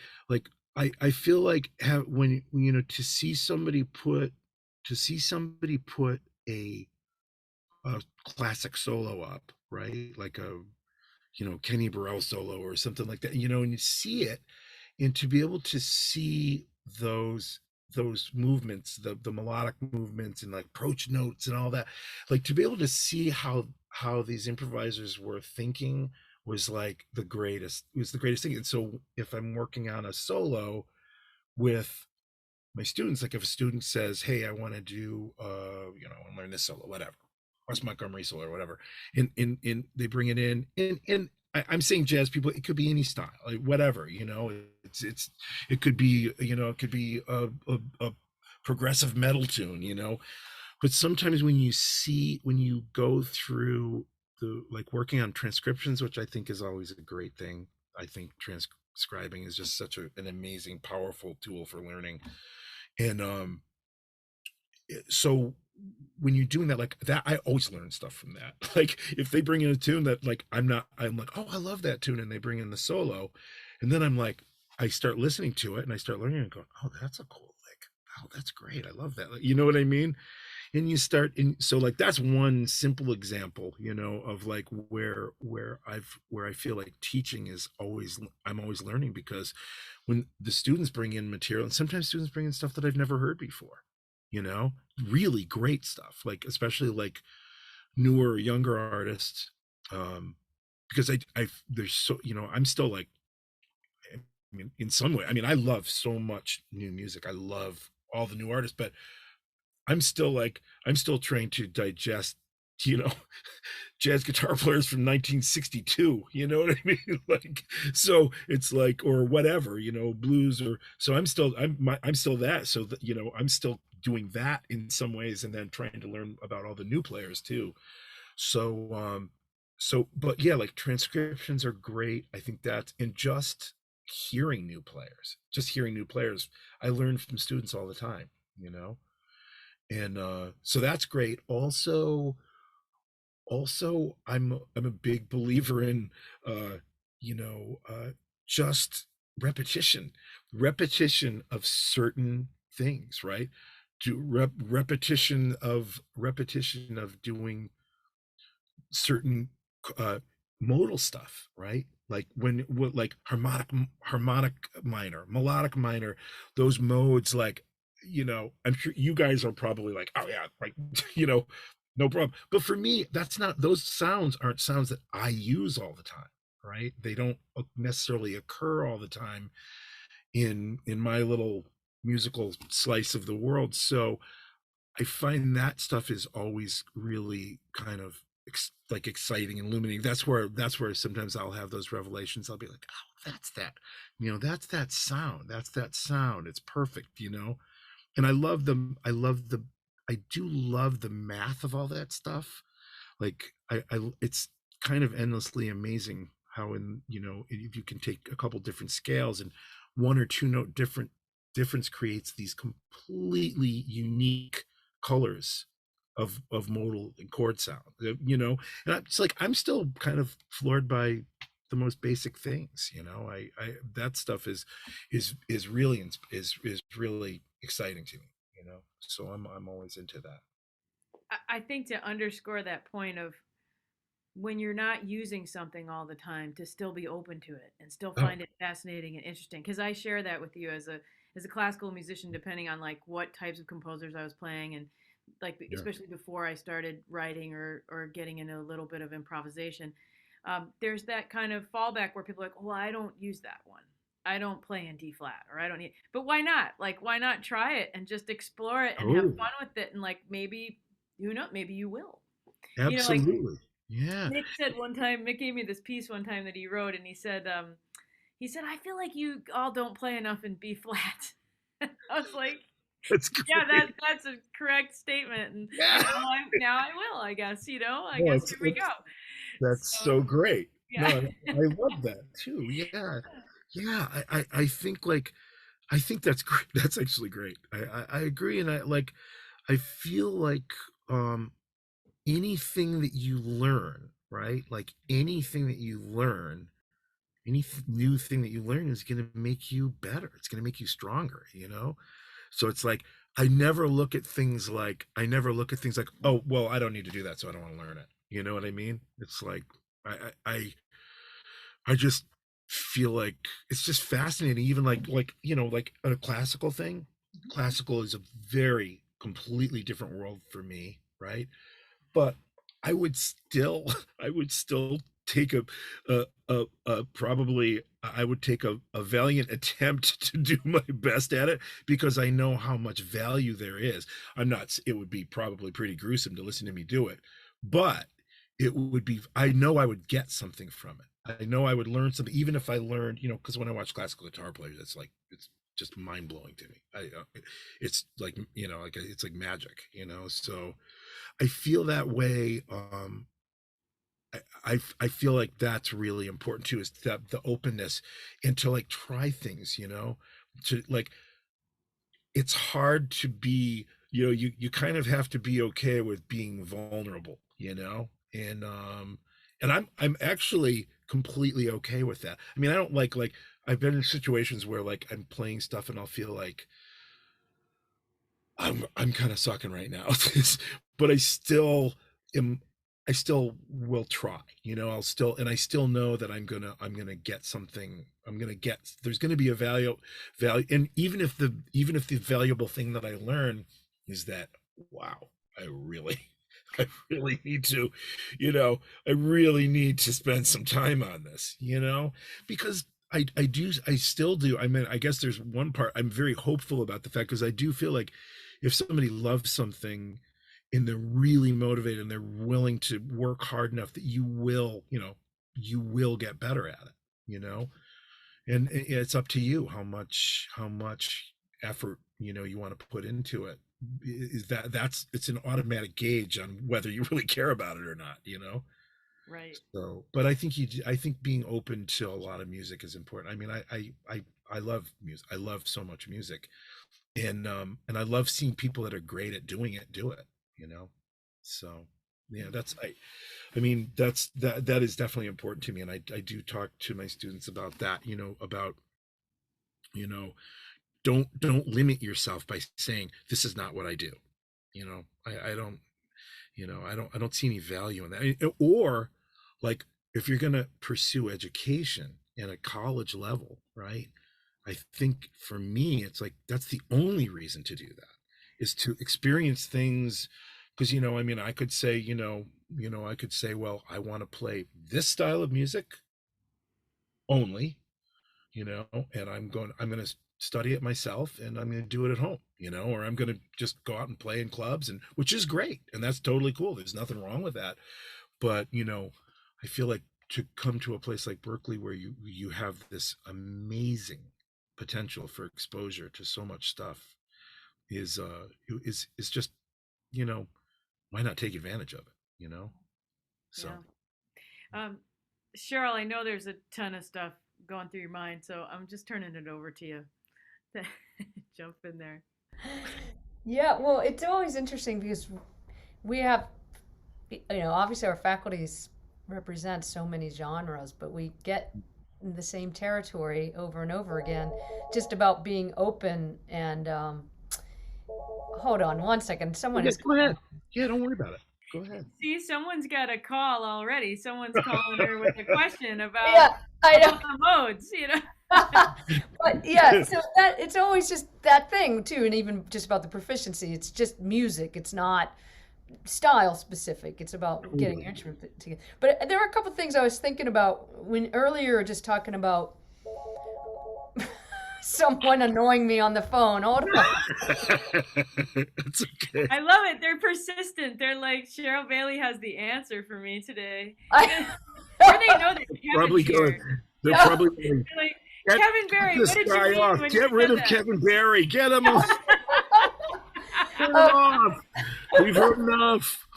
I feel like when you know, to see somebody put a classic solo up, right, like a, you know, Kenny Burrell solo or something like that, you know, and you see it, and to be able to see those movements, the melodic movements and like approach notes and all that, like to be able to see how these improvisers were thinking was like the greatest thing. And so if I'm working on a solo with my students, like if a student says, hey, I want to do you know, I want to learn this solo, whatever, Wes Montgomery solo or whatever, and they bring it in, and I'm saying jazz people, it could be any style, like whatever, you know, it could be, you know, it could be a progressive metal tune, you know. But sometimes when you go through the, like working on transcriptions, which I think is always a great thing. I think transcribing is just such an amazing, powerful tool for learning. And so when you're doing that, like that, I always learn stuff from that. Like if they bring in a tune that like I'm like, oh, I love that tune, and they bring in the solo, and then I'm like, I start listening to it and I start learning and going, oh, that's a cool lick. Oh, that's great. I love that. Like, you know what I mean? And you start, and so like that's one simple example, you know, of like where I feel like teaching is always, I'm always learning, because when the students bring in material, and sometimes students bring in stuff that I've never heard before, you know, really great stuff, like especially like newer, younger artists, um because I there's so, you know, I'm still like, I mean, in some way, I mean, I love so much new music, I love all the new artists, but I'm still trying to digest, you know, jazz guitar players from 1962, you know what I mean? Like, so it's like, or whatever, you know, blues, or so I'm still that, so that, you know, I'm still doing that in some ways, and then trying to learn about all the new players too. So but yeah, like transcriptions are great. I think that's, and just hearing new players, I learn from students all the time, you know. And so that's great. Also I'm a big believer in uh you know, just repetition of certain things, right? Repetition of doing certain uh modal stuff, right? Like like harmonic minor, melodic minor, those modes, like, you know, I'm sure you guys are probably like, oh yeah, like, you know, No problem. But for me, that's not, those sounds aren't sounds that I use all the time, right? They don't necessarily occur all the time in my little musical slice of the world. So I find that stuff is always really kind of like exciting and illuminating. That's where sometimes I'll have those revelations. I'll be like, oh, that's that, that's that sound. That's that sound. It's perfect. And I do love the math of all that stuff. Like it's kind of endlessly amazing how if you can take a couple different scales and one or two note difference creates these completely unique colors of modal and chord sound, and it's like I'm still kind of floored by the most basic things. I that stuff is really is really exciting to me. So I'm always into that. I think to underscore that point of when you're not using something all the time, to still be open to it and still Oh, find it fascinating and interesting, because I share that with you as a classical musician, depending on like what types of composers I was playing, and like yeah. especially before I started writing or getting into a little bit of improvisation. There's that kind of fallback where people are like, well, I don't use that one, I don't play in D flat, or I don't need, but why not? Like, why not try it and just explore it and have Oh, fun with it, and like maybe, who knows, maybe you will. Like absolutely. Yeah. Mick said one time, Mick gave me this piece one time that he wrote, and he said, I feel like you all don't play enough in B flat. I was like, That's yeah, great. that's a correct statement, and Yeah. now I will, I guess, I No, guess it's, here we go. it's that's So so great. No, yeah. I love that too. Yeah. Yeah. I think like I think that's great. That's actually great. I agree. And I feel like um anything that you learn, right? Like anything that you learn, new thing that you learn is going to make you better. It's going to make you stronger. So it's like I never look at things like, oh, well, I don't need to do that, so I don't want to learn it. You know what I mean? It's like I just feel like it's just fascinating. Even like a classical thing. Classical is a very completely different world for me, right? But I would still I would still take probably I would take a valiant attempt to do my best at it because I know how much value there is. I'm not It would be probably pretty gruesome to listen to me do it, but I know I would get something from it. I know I would learn something, even if I learned, because when I watch classical guitar players, it's just mind blowing to me. It's like, it's like magic. So I feel that way. I feel like that's really important too, is that the openness and to like try things, to like it's hard to be, you kind of have to be okay with being vulnerable, and I'm actually completely okay with that. I mean, I don't like I've been in situations where like I'm playing stuff and I'll feel like I'm kind of sucking right now, but am I still will try. I still know that I'm gonna get something. There's gonna be a value, and even if the valuable thing that I learn is that, wow, I really I really need to, I really need to spend some time on this, because I still do. I mean, I guess there's one part I'm very hopeful about the fact, because I do feel like if somebody loves something and they're really motivated and they're willing to work hard enough, that you will get better at it. And it's up to you how much effort you want to put into it. Is that's It's an automatic gauge on whether you really care about it or not. Right. So, but I think being open to a lot of music is important. I mean, I love music. I love so much music, and I love seeing people that are great at doing it do it. You know, so yeah, I mean, that is definitely important to me, and I do talk to my students about that. About you know, don't limit yourself by saying this is not what I do. I don't I don't see any value in that. Or like, if you're going to pursue education at a college level, right? I think for me, it's like that's the only reason to do that, is to experience things, because I mean, I could say, I could say, well, I want to play this style of music only, and I'm going to study it myself, and I'm going to do it at home, or I'm going to just go out and play in clubs, and which is great, and that's totally cool. There's nothing wrong with that. But I feel like to come to a place like Berklee where you have this amazing potential for exposure to so much stuff is just, you know why not take advantage of it? So Yeah. Um, Cheryl, I know there's a ton of stuff going through your mind, so I'm just turning it over to you to jump in there. Yeah, well, it's always interesting because we have, obviously our faculties represent so many genres, but we get in the same territory over and over again, just about being open and, hold on one second. Someone yeah, is go calling. ahead. Yeah, don't worry about it. Go ahead. See, someone's got a call already. Someone's calling her with a question about Yeah, I know. the modes. But yeah, so that it's always just that thing too, and even just about the proficiency. It's just music. It's not style specific. It's about getting your Totally. instrument together. But there were a couple things I was thinking about when earlier, just talking about someone annoying me on the phone. Hold on. It's okay. I love it. They're persistent. They're like, Sheryl Bailey has the answer for me today. I, Or they know that Probably Kevin's going. here. They're Yeah. probably going. They're like, Get, Kevin get Barry, this what did you guy mean off. when Get you rid said of that? Kevin Barry. Get him off. Get him Oh, off. We've heard enough.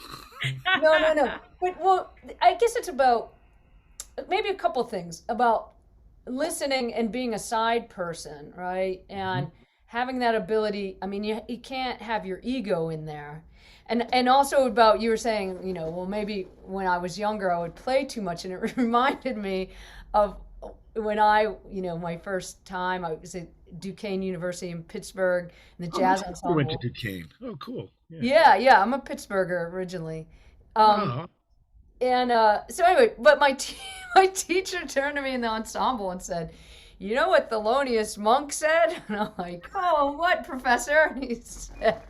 no. But well, I guess it's about maybe a couple things about listening and being a side person, right? And having that ability. I mean, you can't have your ego in there. And also about you were saying, well, maybe when I was younger I would play too much, and it reminded me of when my first time I was at Duquesne University in Pittsburgh in the Oh, my jazz sister went to ensemble. Duquesne. Oh, cool. Yeah. Yeah, I'm a Pittsburgher originally. Um, Oh, and so anyway, but my teacher turned to me in the ensemble and said, "You know what Thelonious Monk said?" And I'm like, "Oh, what, professor?" And he said,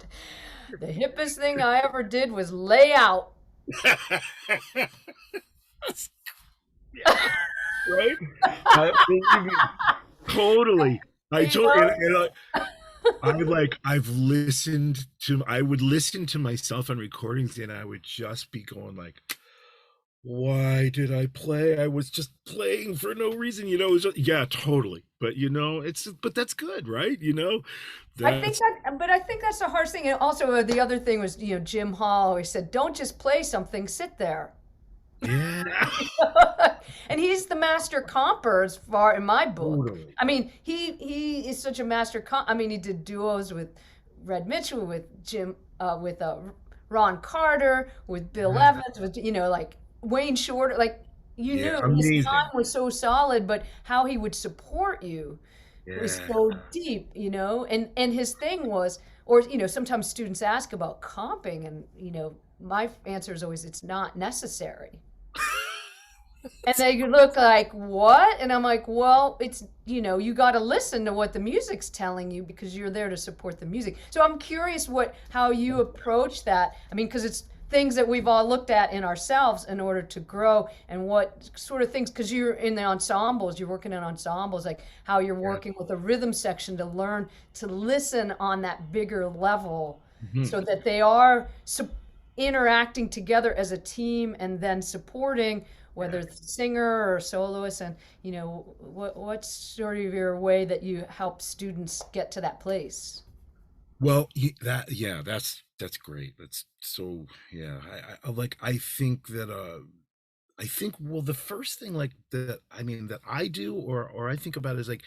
"The hippest thing I ever did was lay out." right? Believe me, totally. I You told, know? I would listen to myself on recordings, and I would just be going like, why did I play? I was just playing for no reason, it was yeah, totally. But but that's good, right? That's But I think that's the hardest thing. And also, the other thing was, Jim Hall always said, "Don't just play something, sit there." yeah, And he's the master comper as far in my book. totally. I mean, he is such a master I mean, he did duos with Red Mitchell, with with Ron Carter, with Bill Yeah, Evans, with like Wayne Shorter. Like, you yeah, knew his time amazing. was so solid, but how he would support you was Yeah. so deep, and his thing was, or sometimes students ask about comping, and my answer is always, it's not necessary. And they look like, what? And I'm like, well, it's, you got to listen to what the music's telling you, because you're there to support the music. So I'm curious how you approach that. I mean, because it's things that we've all looked at in ourselves in order to grow, and what sort of things, because you're in the ensembles, you're working in ensembles, like how you're Yeah. working with a rhythm section to learn to listen on that bigger level, Mhm. so that they are interacting together as a team, and then supporting, whether Yeah. it's singer or soloist. And what's sort of your way that you help students get to that place? Well, yeah, that's great. That's so, yeah. I think that I think, well, the first thing, like, that I mean that I do, or I think about, is like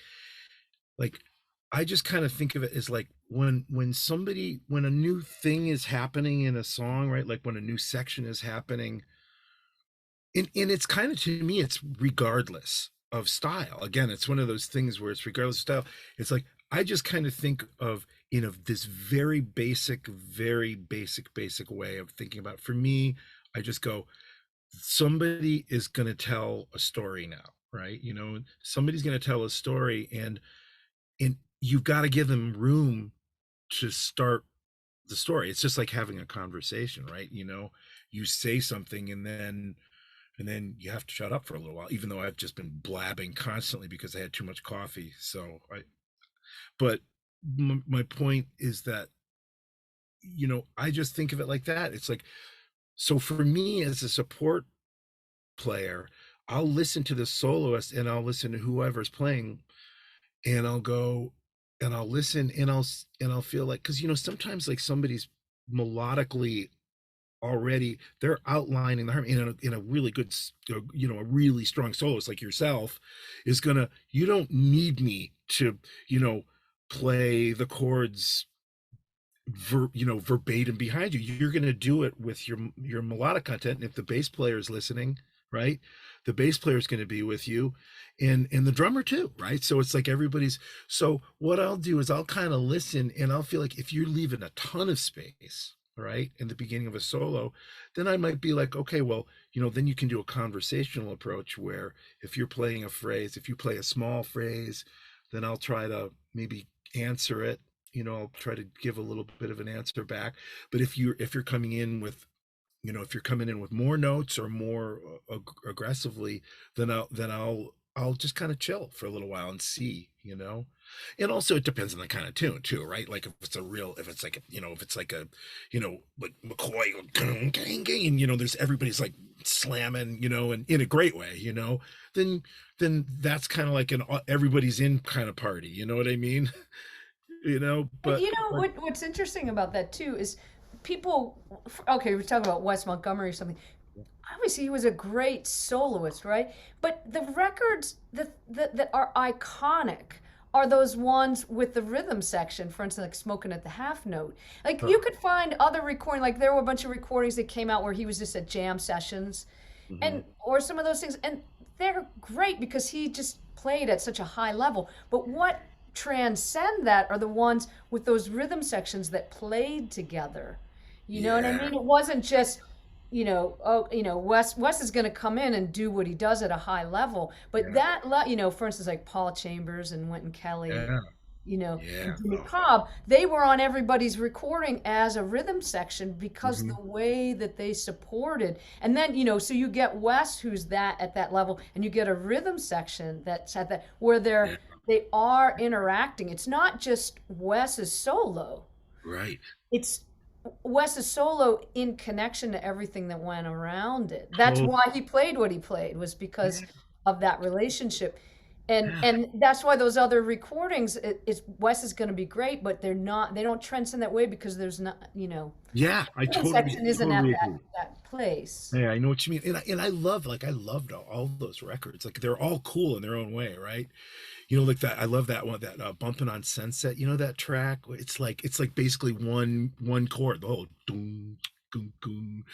I just kind of think of it as like when a new thing is happening in a song, right? Like when a new section is happening, and it's kind of, to me, it's regardless of style. Again, it's one of those things where it's regardless of style. It's like I just kind of think of, this very basic way of thinking about. For me, I just go, somebody is going to tell a story now, right? Somebody's going to tell a story, and you've got to give them room to start the story. It's just like having a conversation, right? You say something and then you have to shut up for a little while, even though I've just been blabbing constantly because I had too much coffee. But my point is that, I just think of it like that. It's like, so for me as a support player, I'll listen to the soloist and I'll listen to whoever's playing, and I'll go and I'll listen, and I'll feel like, because sometimes like somebody's melodically already, they're outlining the harmony in a really good, a really strong soloist like yourself is gonna, you don't need me to, play the chords verbatim behind you. You're going to do it with your melodic content, and if the bass player is listening, right, the bass player is going to be with you, and the drummer too, right? So it's like everybody's. So what I'll do is I'll kind of listen, and I'll feel like if you're leaving a ton of space, right, in the beginning of a solo, then I might be like, okay, well, then you can do a conversational approach where if you're playing a phrase, if you play a small phrase, then I'll try to maybe answer it. I'll try to give a little bit of an answer back. But if you're coming in with, if you're coming in with more notes or more aggressively, then I'll just kind of chill for a little while and see. And also it depends on the kind of tune too, right? Like if it's like a, like McCoy, and there's everybody's like slamming, and in a great way, then that's kind of like an everybody's in kind of party. You know what I mean? But But what's interesting about that too is people. Okay, we're talking about Wes Montgomery or something. Obviously, he was a great soloist, right? But the records that are iconic are those ones with the rhythm section. For instance, like "Smoking at the Half Note." Like you could find other recording. Like there were a bunch of recordings that came out where he was just at jam sessions, Mhm. and or some of those things, and they're great because he just played at such a high level. But what transcend that are the ones with those rhythm sections that played together. You know what I Yeah, mean? It wasn't just, Wes is going to come in and do what he does at a high level, but yeah, for instance, like Paul Chambers and Wynton Kelly, yeah, and yeah. Jimmy Oh, Cobb, they were on everybody's recording as a rhythm section because mhm. the way that they supported. And then, so you get Wes who's that at that level, and you get a rhythm section that's at that where Yeah, they are interacting. It's not just Wes's solo. right. It's Wes's solo in connection to everything that went around it. That's Totally. why he played what he played, was because Yeah, of that relationship. And yeah, and that's why those other recordings, Wes is going to be great, but they don't transcend that way because there's not, yeah. I rhythm totally, section isn't at totally that agree. that place. Yeah, I know what you mean, and I love, like, I loved all those records. Like they're all cool in their own way, right? Like that. I love that one, that "Bumping on Sunset." That track. It's like basically one chord, the whole doom, doom, doom,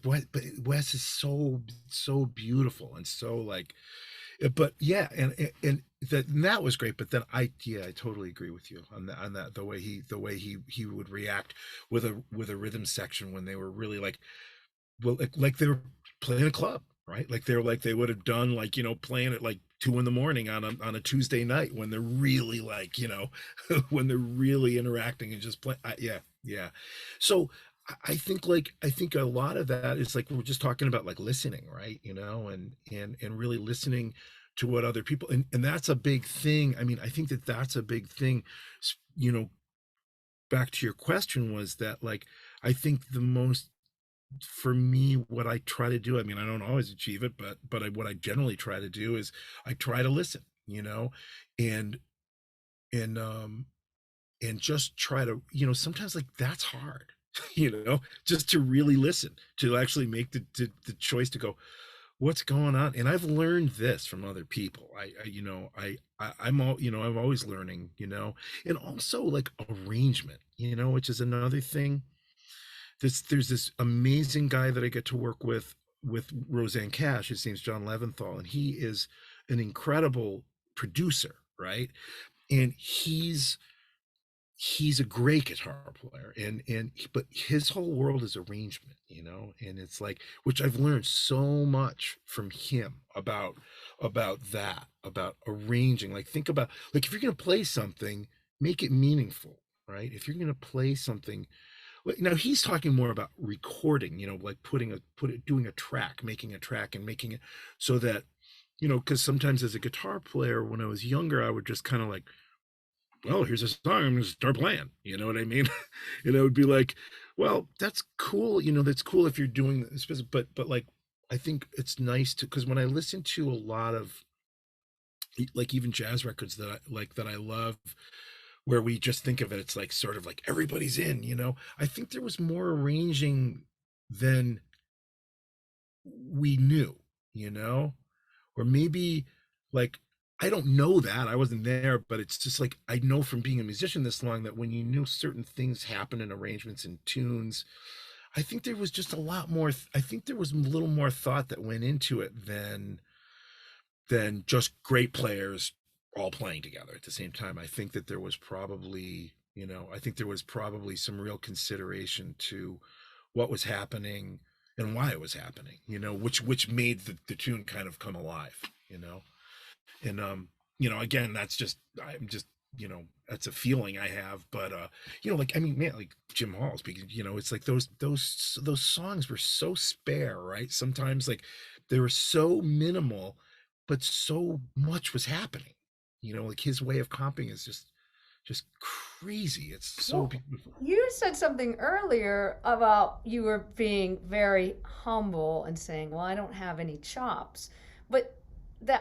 but Wes is so beautiful and so like, but yeah, and that was great. But then I totally agree with you on that, the way he would react with a rhythm section when they were really like, well, like they were playing a club, right? Like they would have done, like, playing at like 2 in the morning on a Tuesday night when they're really like, when they're really interacting and just play. Yeah, yeah. So I think a lot of that is like we're just talking about, like, listening, right? And really listening to what other people, and that's a big thing. I mean, I think that's a big thing. You know, back to your question, was that, like, I think the most, for me, what I try to do, I mean, I don't always achieve it, but what I generally try to do is I try to listen, and and and just try to, sometimes, like, that's hard, just to really listen, to actually make the choice to go, what's going on. And I've learned this from other people. I'm I'm always learning, and also, like, arrangement, which is another thing. There's this amazing guy that I get to work with Roseanne Cash. His name's John Leventhal, and he is an incredible producer, right? And he's a great guitar player, but his whole world is arrangement, and it's like, which I've learned so much from him about arranging. Like, think about, like, if you're going to play something, make it meaningful, right? If you're going to play something, now he's talking more about recording, like doing a track, making a track and making it so that, because sometimes as a guitar player, when I was younger, I would just kind of like, well, here's a song, I'm going to start playing. You know what I mean? And it would be like, well, that's cool. That's cool if you're doing this, but like, I think it's nice because when I listen to a lot of like even jazz records that I love, where we just think of it, it's like sort of like everybody's in, I think there was more arranging than we knew, you know, or maybe like, I don't know that I wasn't there, but it's just like, I know from being a musician this long that when you knew certain things happen in arrangements and tunes, I think there was just a lot more, I think there was a little more thought that went into it than just great players all playing together at the same time. I think that there was probably, I think there was probably some real consideration to what was happening and why it was happening, which made the tune kind of come alive, and again, I'm just, that's a feeling I have, but like, I mean, man, like Jim Hall speaking, it's like those songs were so spare, right? Sometimes like they were so minimal, but so much was happening, like his way of comping is just crazy. It's so Well, beautiful. you said something earlier about you were being very humble and saying, "Well, I don't have any chops." But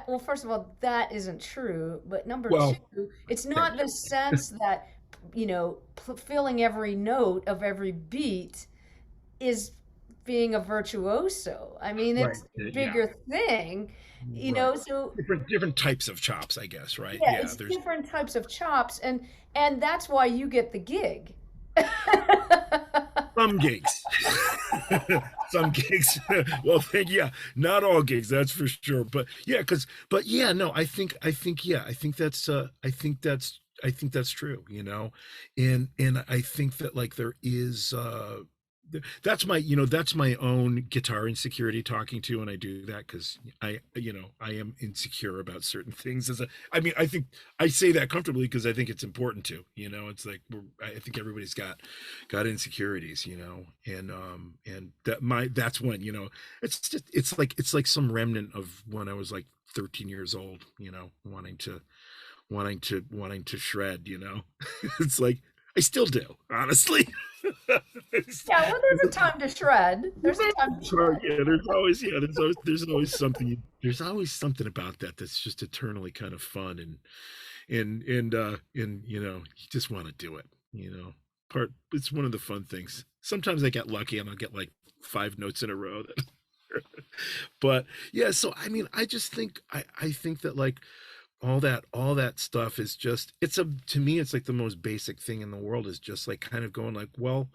well, first of all, that isn't true. But number Well, two, it's not thank the sense that, filling every note of every beat is being a virtuoso. I mean, right. it's a Yeah, bigger thing, right. so Different types of chops, I guess, right? yeah, Yeah, it's there's different types of chops, and that's why you get the gig. some gigs. Some gigs. Well, yeah, not all gigs, that's for sure. But yeah, but yeah, no, yeah, I think that's true, and I think that like there is that's that's my own guitar insecurity talking to, and I do that because I am insecure about certain things. I mean, I think I say that comfortably because I think it's important to, it's like I think everybody's got insecurities, and that's when, it's like some remnant of when I was like 13 years old, wanting to shred, it's like I still do, honestly. Yeah, well, there's a time to shred. There's a time to Sure, shred. there's always something about that that's just eternally kind of fun, and you just want to do it, it's one of the fun things. Sometimes I get lucky and I'll get like 5 notes in a row that, but yeah, so I mean, I just think I think that like all that stuff is just, to me it's like the most basic thing in the world, is just like kind of going like, well,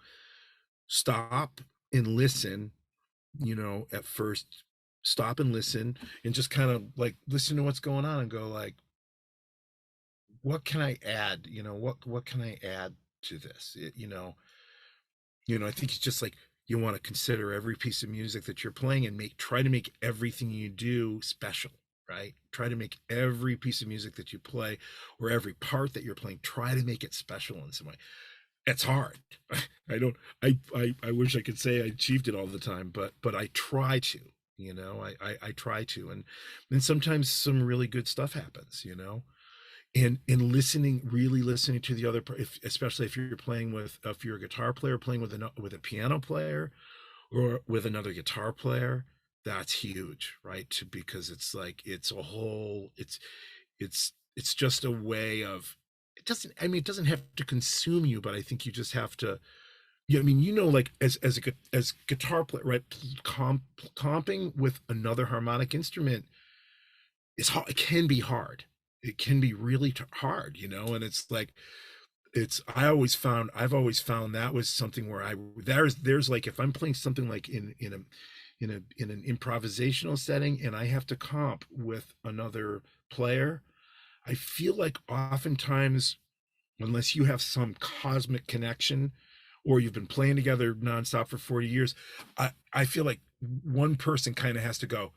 stop and listen, at first, stop and listen, and just kind of like listen to what's going on and go like, what can I add, what can I add to this, I think it's just like, you want to consider every piece of music that you're playing and try to make everything you do special, right? Try to make every piece of music that you play, or every part that you're playing, try to make it special in some way. It's hard. I don't I wish I could say I achieved it all the time, but I try to, I try to, and sometimes some really good stuff happens, and really listening to the other, especially if you're playing if you're a guitar player playing with a piano player or with another guitar player, that's huge, right? Because it's like, it's a whole, it's just a way of, it doesn't have to consume you, but I think you just have to, yeah, I mean, like as guitar player, right? Comping with another harmonic instrument is hard. It can be hard. It can be really hard, and it's like, I've always found that was something where there's like, if I'm playing something like in an improvisational setting and I have to comp with another player, I feel like oftentimes, unless you have some cosmic connection or you've been playing together nonstop for 40 years, I feel like one person kind of has to go,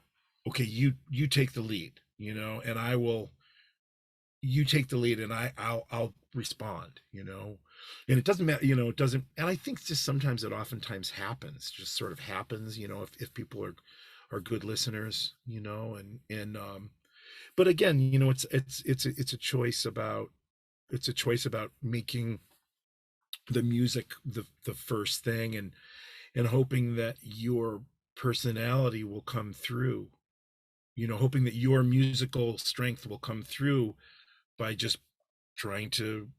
okay, you take the lead, and you take the lead and I'll respond, and it doesn't matter, it doesn't. And I think just sometimes it oftentimes happens, just sort of happens, if people are good listeners, and but again, it's a choice about, making the music the first thing, and hoping that your personality will come through, hoping that your musical strength will come through by just trying to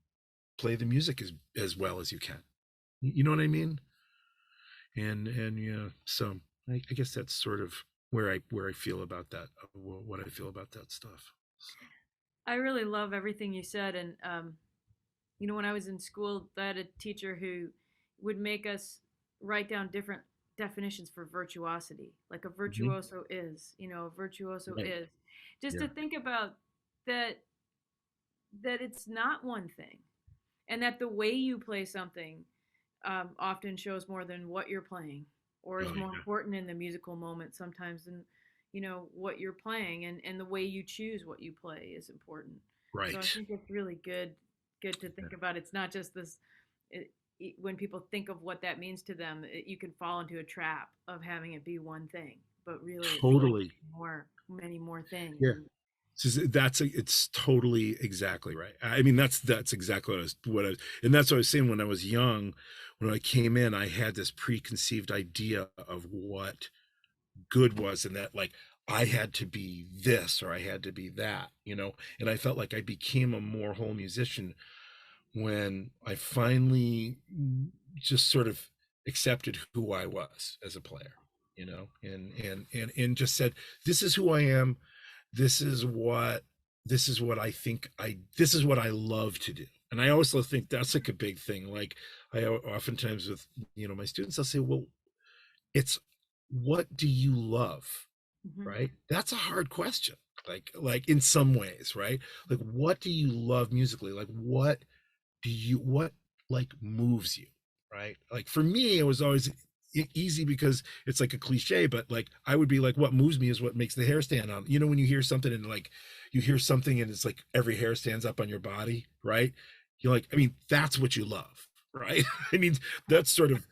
play the music as well as you can. You know what I mean? And yeah, so I guess that's sort of where I feel about that, what I feel about that stuff. So. I really love everything you said, and when I was in school, I had a teacher who would make us write down different definitions for virtuosity, like a Mhm. virtuoso is, a virtuoso Right. is, just Yeah. to think about that, it's not one thing, and that the way you play something often shows more than what you're playing, or is Oh more yeah. important in the musical moment sometimes than what you're playing, and the way you choose what you play is important. So I Right. think it's really good to think about. It's not just this. When people think of what that means to them, you can fall into a trap of having it be one thing, but really it's like Totally. many more things. Yeah. And It's totally exactly right. I mean, that's exactly and that's what I was saying. When I was young, when I came in, I had this preconceived idea of what good was, and that, like, I had to be this or I had to be that, and I felt like I became a more whole musician when I finally just sort of accepted who I was as a player, and just said, this is who I am. This is what this is what I love to do. And I also think that's like a big thing. Like, I oftentimes with, my students, I'll say, well, it's, what do you love? mhm. Right? That's a hard question. Like in some ways, right? Like, what do you love musically? Like, what like moves you, right? Like, for me, it was always easy because it's like a cliche, but like, I would be like, what moves me is what makes the hair stand on, when you hear something, and like, you hear something and it's like every hair stands up on your body, right? You're like, I mean, that's what you love, right? I mean, that's sort of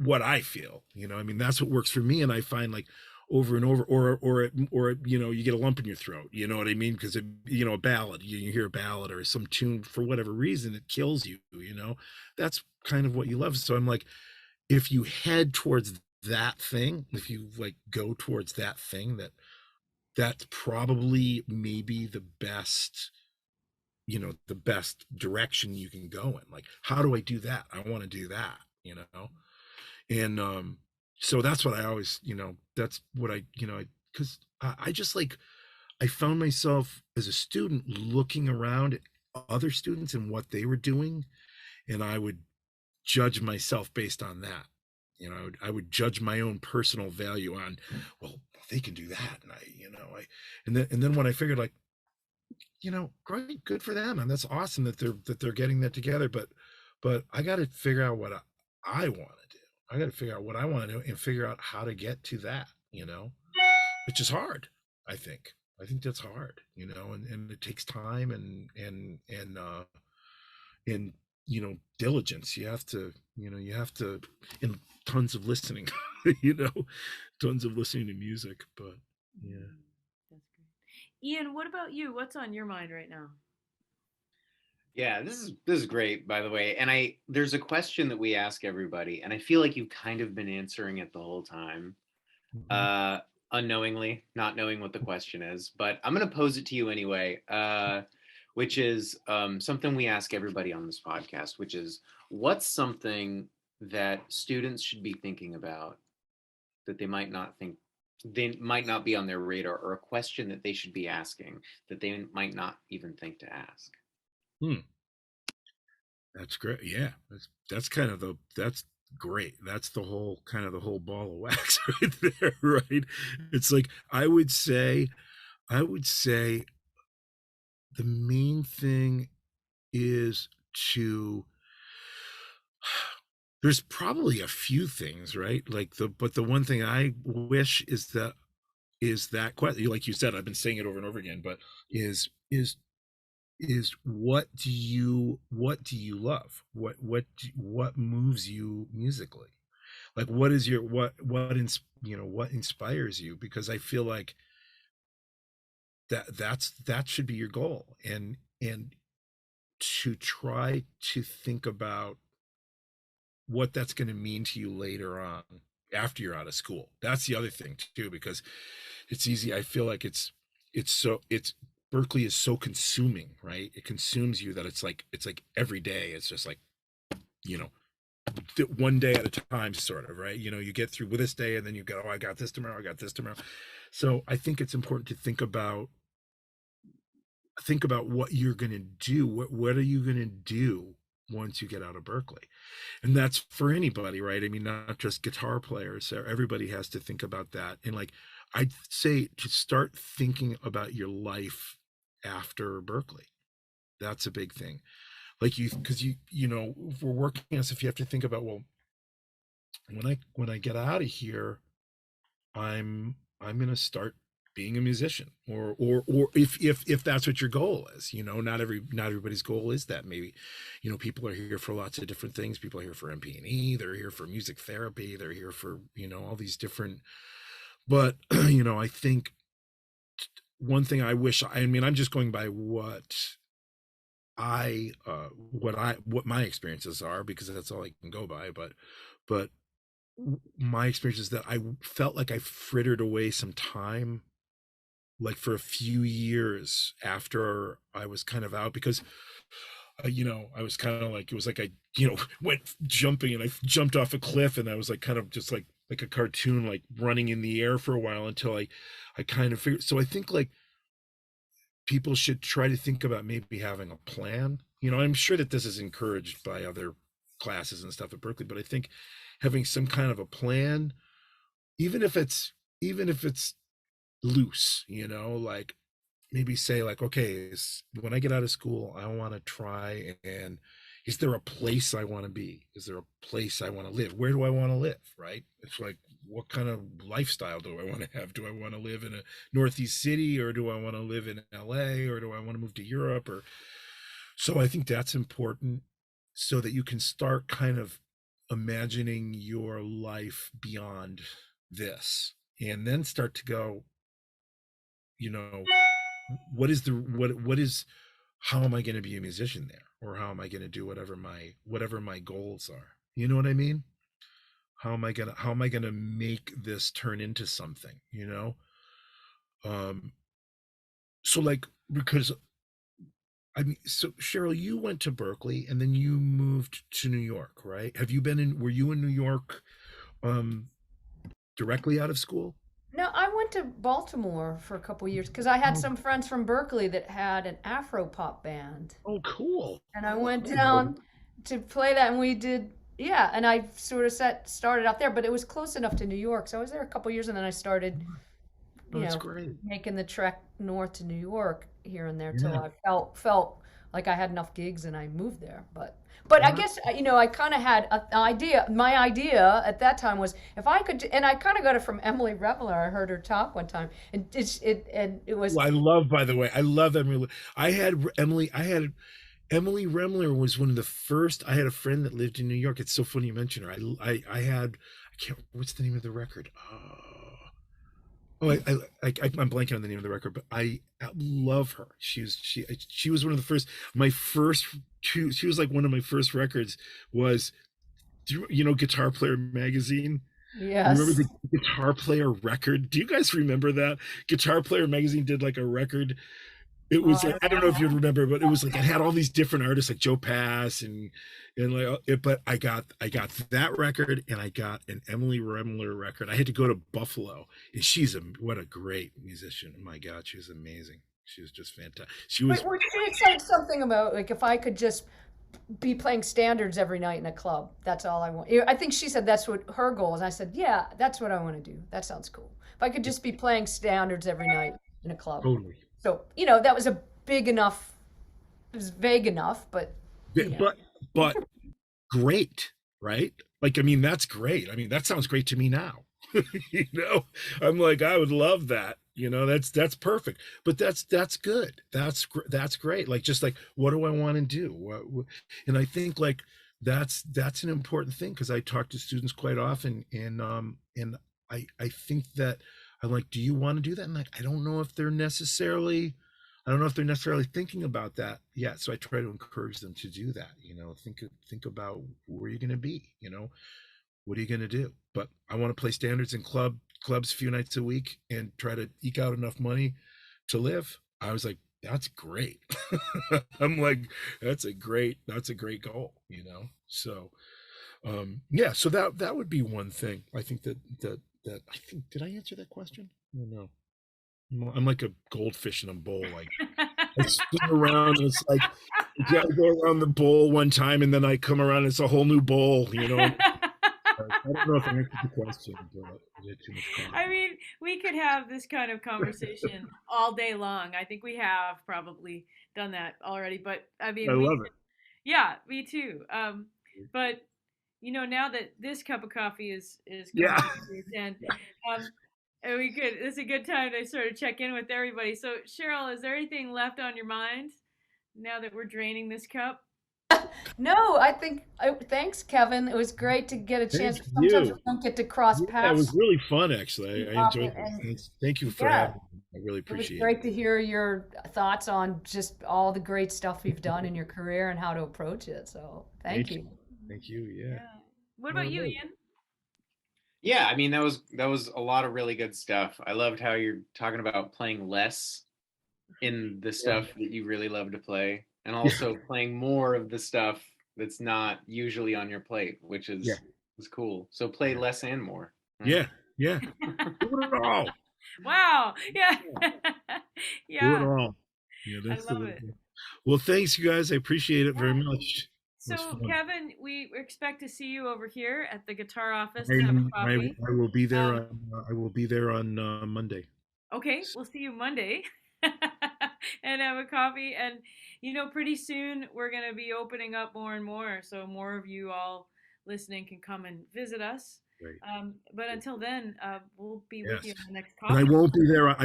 what I feel, I mean, that's what works for me. And I find, like, over and over, or you get a lump in your throat, you know what I mean? Because a ballad, you hear a ballad or some tune, for whatever reason, it kills you, that's kind of what you love. So I'm like, if you head towards that thing, if you like go towards that thing, that's probably maybe the best direction you can go in. Like, how do I do that? I want to do that, and so that's what I always, that's what because I just, like, I found myself as a student looking around at other students and what they were doing, and I would judge myself based on that. I would judge my own personal value on, well, they can do that, and and then when I figured, like, great, good for them, and that's awesome that they're getting that together, but I got to figure out what I want to do. I got to figure out what I want to do and figure out how to get to that, which is hard. I think. I think that's hard, and it takes time and diligence. You have to, and tons of listening, you know, tons of listening to music. But yeah. That's great. Ian, what about you? What's on your mind right now? Yeah, this is great, by the way. And there's a question that we ask everybody, and I feel like you've kind of been answering it the whole time, Mhm. uh, unknowingly, not knowing what the question is. But I'm going to pose it to you anyway, which is something we ask everybody on this podcast, which is, what's something that students should be thinking about that they might not be on their radar, or a question that they should be asking that they might not even think to ask. Hmm. That's great. Yeah, that's great. That's the whole ball of wax right there, right? It's like, I would say the main thing is to there's probably a few things, right? But the one thing I wish is that question, like you said, I've been saying it over and over again, but is is what do you love? What moves you musically? Like what is your what inspires you? Because I feel like that should be your goal, and to try to think about what that's going to mean to you later on after you're out of school. That's the other thing too, because it's easy. I feel like it's Berklee is so consuming, right? It consumes you that it's like every day. It's just like, you know, one day at a time, sort of, right? You get through with this day, and then you go, oh, I got this tomorrow. I got this tomorrow. So I think it's important to think about what you're going to do. What are you going to do once you get out of Berklee? And that's for anybody, right? I mean, not just guitar players. So everybody has to think about that. And like, I'd say to start thinking about your life after Berklee. That's a big thing. Like because if we're working as if you have to think about, well, when I get out of here, I'm going to start being a musician, or if that's what your goal is. Not everybody's goal is that. Maybe people are here for lots of different things. People are here for MP&E, they're here for music therapy, they're here for all these different. But I think one thing I wish, I'm just going by what my experiences are, because that's all I can go by, but my experience is that I felt like I frittered away some time, like for a few years after I was kind of out, because I was kind of like, it was like I went jumping, and I jumped off a cliff, and I was like kind of just like a cartoon, like running in the air for a while, until I kind of figured. So I think like people should try to think about maybe having a plan. I'm sure that this is encouraged by other classes and stuff at Berklee, but I think having some kind of a plan, even if it's loose, like maybe say like, okay, when I get out of school, I want to try, and is there a place I want to be? Is there a place I want to live? Where do I want to live? Right? It's like, what kind of lifestyle do I want to have? Do I want to live in a Northeast city, or do I want to live in LA, or do I want to move to Europe? Or so I think that's important, so that you can start kind of imagining your life beyond this, and then start to go, what is how am I going to be a musician there, or how am I going to do whatever my goals are? You know what I mean? How am I going to make this turn into something, so like, because so Sheryl, you went to Berklee, and then you moved to New York, right? Were you in New York directly out of school? No, I went to Baltimore for a couple years because I had some friends from Berklee that had an Afro pop band. Oh, cool. And I went down to play that, and we did, yeah. And I sort of started out there, but it was close enough to New York, so I was there a couple years, and then I started, That's great. making the trek north to New York here and there till Yeah. I felt like I had enough gigs, and I moved there. But I guess I kind of had an idea. My idea at that time was if I could, and I kind of got it from Emily Revler. I heard her talk one time, and it was. Well, by the way, I love Emily. I had Emily Remler was one of the first. I had a friend that lived in New York. It's so funny you mention her. I can't. What's the name of the record? I'm blanking on the name of the record, but I love her. She was one of the first. My first two. She was like one of my first records was, Guitar Player magazine. Yes. Remember the Guitar Player record? Do you guys remember that? Guitar Player magazine did like a record. It was like, I don't know if you remember, but it was like it had all these different artists like Joe Pass and like it. But I got that record, and I got an Emily Remler record. I had to go to Buffalo, and what a great musician. My God, she was amazing. She was just fantastic. She was. But she said something about like if I could just be playing standards every night in a club, that's all I want. I think she said that's what her goal is. I said, yeah, that's what I want to do. That sounds cool. If I could just be playing standards every night in a club. Totally. So, that was a big enough, it was vague enough, but. But great, right? Like, that's great. That sounds great to me now. I'm like, I would love that, That's perfect. But that's good. That's great. Like, just like, what do I want to do? And I think, like, that's an important thing, because I talk to students quite often, and I think that I'm like, do you want to do that? And like, I don't know if they're necessarily thinking about that yet. So I try to encourage them to do that. Think about where you're going to be. What are you going to do? But I want to play standards in clubs a few nights a week and try to eke out enough money to live. I was like, that's great. I'm like, that's a great goal. So yeah, so that would be one thing. I think that I think, did I answer that question? I don't know. I'm like a goldfish in a bowl. Like, I spin around and it's like, you gotta go around the bowl one time and then I come around and it's a whole new bowl. I don't know if I answered the question, but I did too much comment. I mean, we could have this kind of conversation all day long. I think we have probably done that already, but I mean, I love it. Yeah, me too. But now that this cup of coffee is Yeah. coming to an end, it's a good time to sort of check in with everybody. So, Sheryl, is there anything left on your mind now that we're draining this cup? No, thanks, Kevin. It was great to get a chance. Thank Sometimes you. we don't get to cross paths. It was really fun, actually. I enjoyed it. Thank you for having me. I really appreciate it. It was great to hear your thoughts on just all the great stuff you've done in your career and how to approach it. So thank you. Thank you. Yeah. What about you, Ian? Yeah, I mean, that was a lot of really good stuff. I loved how you're talking about playing less in the stuff that you really love to play, and also playing more of the stuff that's not usually on your plate, which is cool. So play less and more. Yeah. Do it all. Wow. Yeah. Do it all. Yeah, I love it. Well, thanks, you guys. I appreciate it very much. So, Kevin, we expect to see you over here at the guitar office. I will be there. I will be there on Monday. Okay, we'll see you Monday, and have a coffee. And pretty soon we're going to be opening up more and more, so more of you all listening can come and visit us. Great. But until then, we'll be with you on the next coffee. And I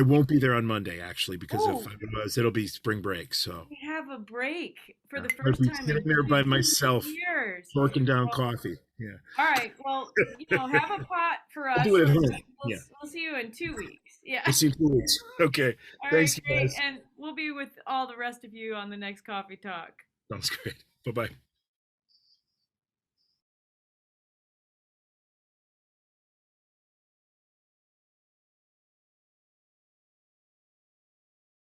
won't be there on Monday, actually, because if I was, it'll be spring break. So we have a break for the first time. Sitting there by myself, working down coffee. Yeah. All right. Well, have a pot for us. I'll do it at home. We'll see you in 2 weeks. Yeah. We'll see you in 2 weeks. Okay. Thanks, guys. And we'll be with all the rest of you on the next coffee talk. Sounds great. Bye-bye.